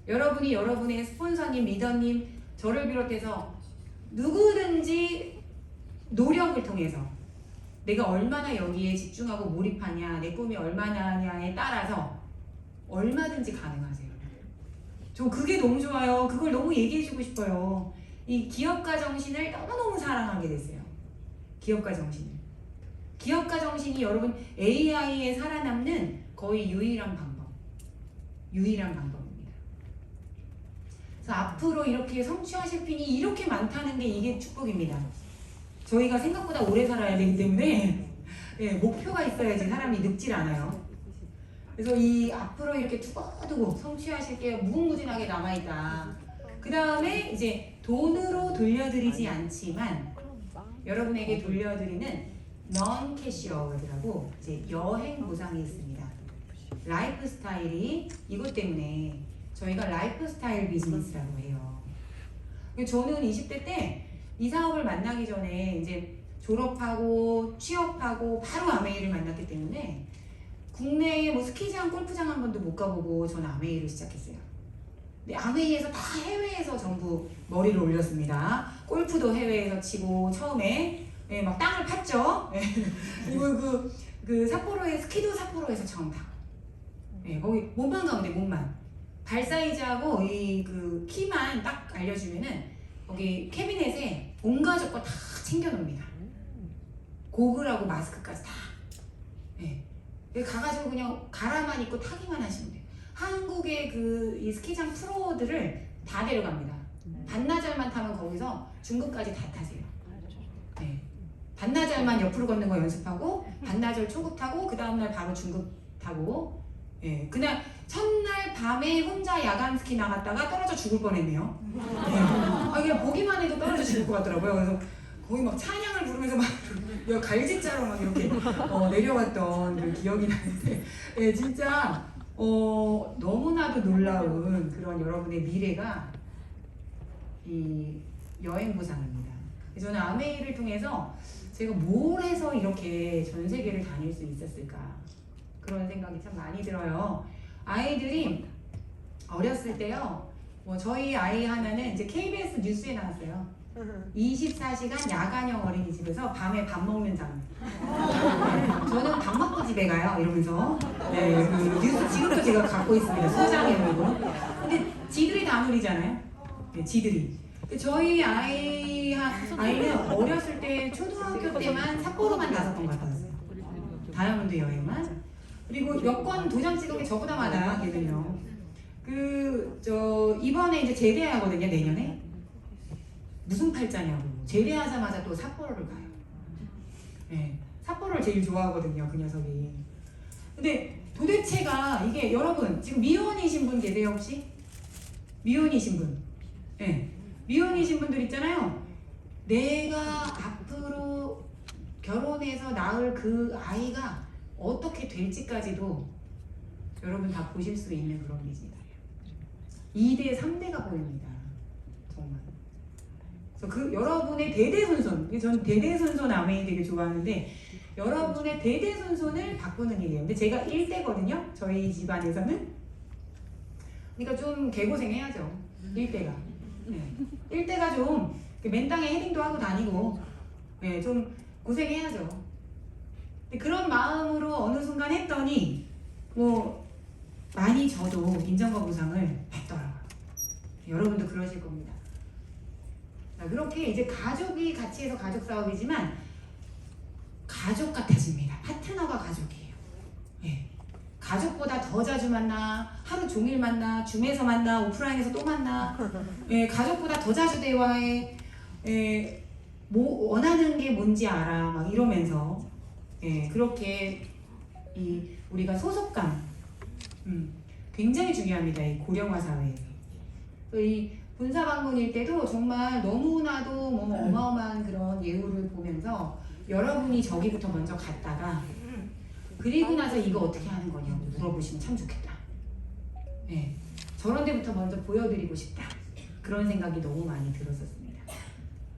여러분이 여러분의 스폰서님, 리더님, 저를 비롯해서 누구든지 노력을 통해서 내가 얼마나 여기에 집중하고 몰입하냐, 내 꿈이 얼마나냐에 따라서 얼마든지 가능하세요. 저 그게 너무 좋아요. 그걸 너무 얘기해주고 싶어요. 이 기업가 정신을 너무너무 사랑하게 됐어요. 기업가 정신을. 기업가 정신이 여러분 AI에 살아남는 거의 유일한 방법입니다. 그래서 앞으로 이렇게 성취하실 핀이 이렇게 많다는 게 이게 축복입니다. 저희가 생각보다 오래 살아야 되기 때문에 예, 목표가 있어야지 사람이 늙질 않아요. 그래서 이 앞으로 이렇게 두고두고 성취하실 게 무궁무진하게 남아있다. 그 다음에 이제 돈으로 돌려드리지 않지만 여러분에게 돌려드리는 non-cash award라고 이제 여행 보상이 있습니다. 라이프 스타일이 이것 때문에 저희가 라이프 스타일 비즈니스라고 해요. 저는 20대 때 이 사업을 만나기 전에 이제 졸업하고 취업하고 바로 아메이를 만났기 때문에 국내에 뭐 스키장, 골프장 한 번도 못 가보고 저는 아메이를 시작했어요. 근데 아메이에서 다 해외에서 전부 머리를 올렸습니다. 골프도 해외에서 치고 처음에 예, 막 땅을 팠죠. 예. 그리고 그 삿포로에 스키도 삿포로에서 처음 타고 예, 거기 몸만 가면 돼. 몸만 발 사이즈하고 이 그 키만 딱 알려주면은 거기 캐비넷에 온 가족 거 다 챙겨놓습니다. 고글하고 마스크까지 다. 예. 가가지고 그냥 가라만 입고 타기만 하시면 돼요. 한국의 그 이 스키장 프로들을 다 데려갑니다. 반나절만 타면 거기서 중급까지 다 타세요. 네. 반나절만 옆으로 걷는 거 연습하고 반나절 초급 타고 그 다음날 바로 중급 타고 예. 그냥 첫날 밤에 혼자 야간 스키 나갔다가 떨어져 죽을 뻔했네요. 네. 아, 그냥 보기만 해도 떨어져 죽을 것 같더라고요. 그래서 거의 막 찬양을 부르면서 막 갈지자로 막 이렇게 내려왔던 그 기억이 나는데 예, 진짜 너무나도 놀라운 그런 여러분의 미래가 이 여행 보상입니다. 저는 아메이를 통해서 제가 뭘 해서 이렇게 전 세계를 다닐 수 있었을까 그런 생각이 참 많이 들어요. 아이들이 어렸을 때요. 뭐 저희 아이 하나는 이제 KBS 뉴스에 나왔어요. 24시간 야간형 어린이집에서 밤에 밥 먹는 장면. 저는 밥 먹고 집에 가요 이러면서 네, 그 뉴스 지금도 제가 갖고 있습니다. 소장에 걸고. 근데 지들이 다 누리잖아요. 네, 지들이. 저희 아이는 어렸을 때 초등학교 때만 삿포로만 5번 갔다 왔어요. 다이아몬드 여행만. 그리고 여권 도장 찍은 게 저보다 많아요. 걔는요. 이번에 이제 제대하거든요. 내년에. 무슨 팔자냐고. 제대하자마자 또 삿포로를 가요. 네, 삿포로를 제일 좋아하거든요. 그 녀석이. 근데 도대체가 이게 여러분 지금 미혼이신 분 계세요 혹시? 미혼이신 분. 네. 미혼이신 분들 있잖아요. 내가 앞으로 결혼해서 낳을 그 아이가 어떻게 될지까지도 여러분 다 보실 수 있는 그런 비즈니스예요. 2대, 3대가 보입니다. 정말. 그래서 그 여러분의 대대손손, 저는 대대손손 아메이 되게 좋아하는데 여러분의 대대손손을 바꾸는 일이에요. 근데 제가 1대거든요. 저희 집안에서는. 그러니까 좀 개고생해야죠. 1대가. 네. 1대가 좀 맨땅에 헤딩도 하고 다니고 네, 좀 고생해야죠. 근데 그런 마음으로 어느 순간 했더니 뭐 많이 저도 인정과 보상을 받더라고요. 여러분도 그러실 겁니다. 자, 그렇게 이제 가족이 같이 해서 가족 사업이지만 가족 같아집니다. 파트너가 가족이에요. 네. 가족보다 더 자주 만나, 하루 종일 만나, 줌에서 만나, 오프라인에서 또 만나, 예, 가족보다 더 자주 대화해, 예, 뭐 원하는 게 뭔지 알아, 막 이러면서, 예, 그렇게 우리가 소속감, 굉장히 중요합니다. 이 고령화 사회에서. 이 본사방문일 때도 정말 너무나도 뭐 어마어마한 그런 예우를 보면서 여러분이 저기부터 먼저 갔다가. 그리고 나서 이거 어떻게 하는 거냐고 물어보시면 참 좋겠다. 네, 저런 데부터 먼저 보여드리고 싶다. 그런 생각이 너무 많이 들었었습니다.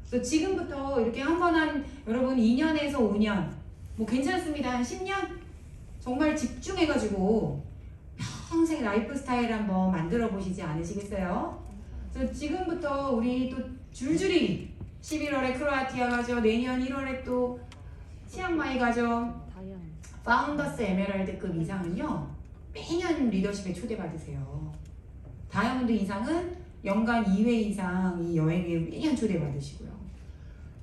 그래서 지금부터 이렇게 한 여러분 2년에서 5년 뭐 괜찮습니다. 한 10년? 정말 집중해가지고 평생 라이프 스타일 한번 만들어 보시지 않으시겠어요? 그래서 지금부터 우리 또 줄줄이 11월에 크로아티아 가죠. 내년 1월에 또 치앙마이 가죠. 다이아몬드. 파운더스 에메랄드급 이상은요 매년 리더십에 초대받으세요. 다이아몬드 이상은 연간 2회 이상 이 여행에 매년 초대받으시고요.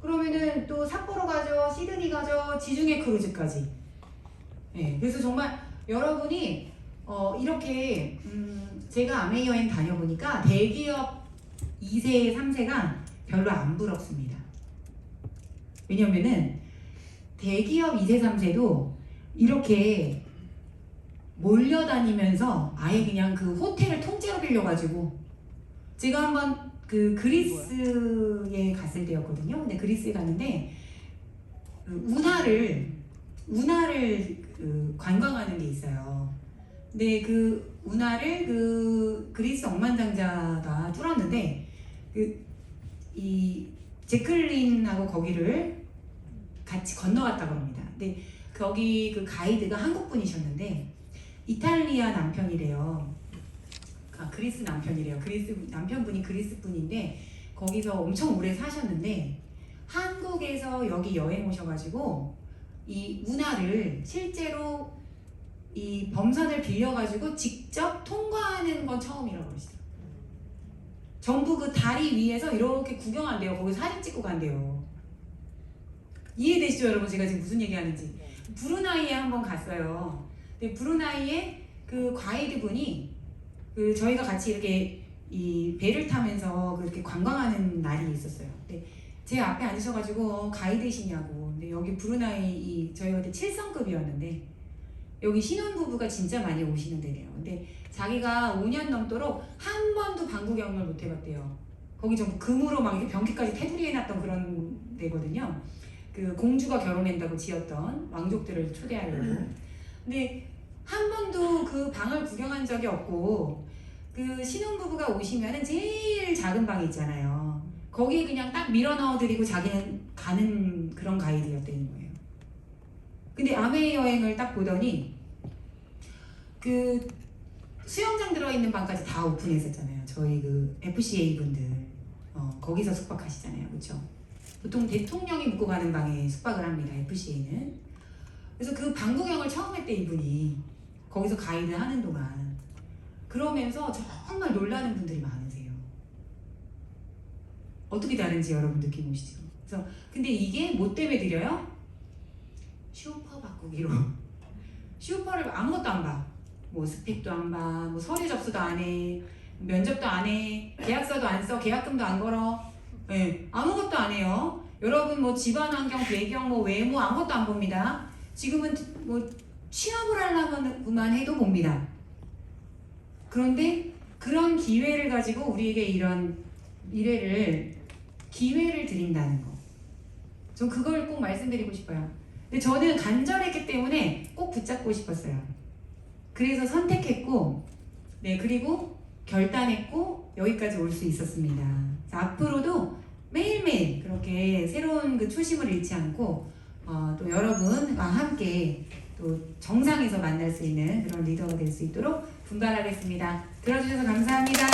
그러면은 또 삿포로 가죠, 시드니 가죠, 지중해 크루즈까지. 네, 그래서 정말 여러분이 이렇게 제가 아메이 여행 다녀보니까 대기업 2세, 3세가 별로 안 부럽습니다. 왜냐면은 대기업 2세, 3세도 이렇게 몰려다니면서 아예 그냥 그 호텔을 통째로 빌려가지고 제가 한번 그 그리스에 갔을 때였거든요. 근데 그리스에 갔는데 그 운하를 그 관광하는 게 있어요. 근데 그 운하를 그 그리스 억만장자가 뚫었는데 그 이 제클린하고 거기를 같이 건너갔다고 합니다. 근데 거기 그 가이드가 한국 분이셨는데 이탈리아 남편이래요. 아, 그리스 남편이래요. 그리스 남편분이 그리스 분인데 거기서 엄청 오래 사셨는데 한국에서 여기 여행 오셔가지고 이 운하를 실제로 이 범선을 빌려가지고 직접 통과하는 건 처음이라고 그러시더라고요. 전부 그 다리 위에서 이렇게 구경한대요. 거기 사진 찍고 간대요. 이해되시죠, 여러분? 제가 지금 무슨 얘기하는지. 브루나이에 한번 갔어요. 근데 브루나이에 그 가이드 분이 그 저희가 같이 이렇게 이 배를 타면서 그렇게 관광하는 날이 있었어요. 근데 제 앞에 앉으셔가지고 가이드시냐고. 근데 여기 브루나이 저희가 그때 7성급이었는데 여기 신혼부부가 진짜 많이 오시는 데래요. 근데 자기가 5년 넘도록 한 번도 방구 경험을 못 해봤대요. 거기 전부 금으로 막 이렇게 변기까지 테두리 해놨던 그런 데거든요. 그 공주가 결혼한다고 지었던 왕족들을 초대하려고. 근데 한 번도 그 방을 구경한 적이 없고 그 신혼부부가 오시면은 제일 작은 방이 있잖아요. 거기에 그냥 딱 밀어 넣어드리고 자기는 가는 그런 가이드였다는 거예요. 근데 아메이 여행을 딱 보더니 그 수영장 들어있는 방까지 다 오픈했었잖아요. 저희 그 FCA 분들 거기서 숙박하시잖아요. 그렇죠? 보통 대통령이 묵고 가는 방에 숙박을 합니다. FCA는. 그래서 그 방 구경을 처음 했대 이분이. 거기서 가이드 하는 동안. 그러면서 정말 놀라는 분들이 많으세요. 어떻게 다른지 여러분 느끼고 오시죠? 그래서 근데 이게 뭐 때문에 드려요? 슈퍼 바꾸기로. 슈퍼를 아무것도 안 봐. 뭐 스펙도 안 봐. 뭐 서류 접수도 안 해. 면접도 안 해. 계약서도 안 써. 계약금도 안 걸어. 네, 아무것도 안 해요. 여러분 뭐 집안 환경, 배경, 뭐 외모 아무것도 안 봅니다. 지금은 뭐 취업을 하려고만 해도 봅니다. 그런데 그런 기회를 가지고 우리에게 이런 기회를 드린다는 거. 전 그걸 꼭 말씀드리고 싶어요. 근데 저는 간절했기 때문에 꼭 붙잡고 싶었어요. 그래서 선택했고, 네, 그리고 결단했고 여기까지 올 수 있었습니다. 앞으로도 매일매일 그렇게 새로운 그 초심을 잃지 않고 또 여러분과 함께 또 정상에서 만날 수 있는 그런 리더가 될 수 있도록 분발하겠습니다. 들어주셔서 감사합니다.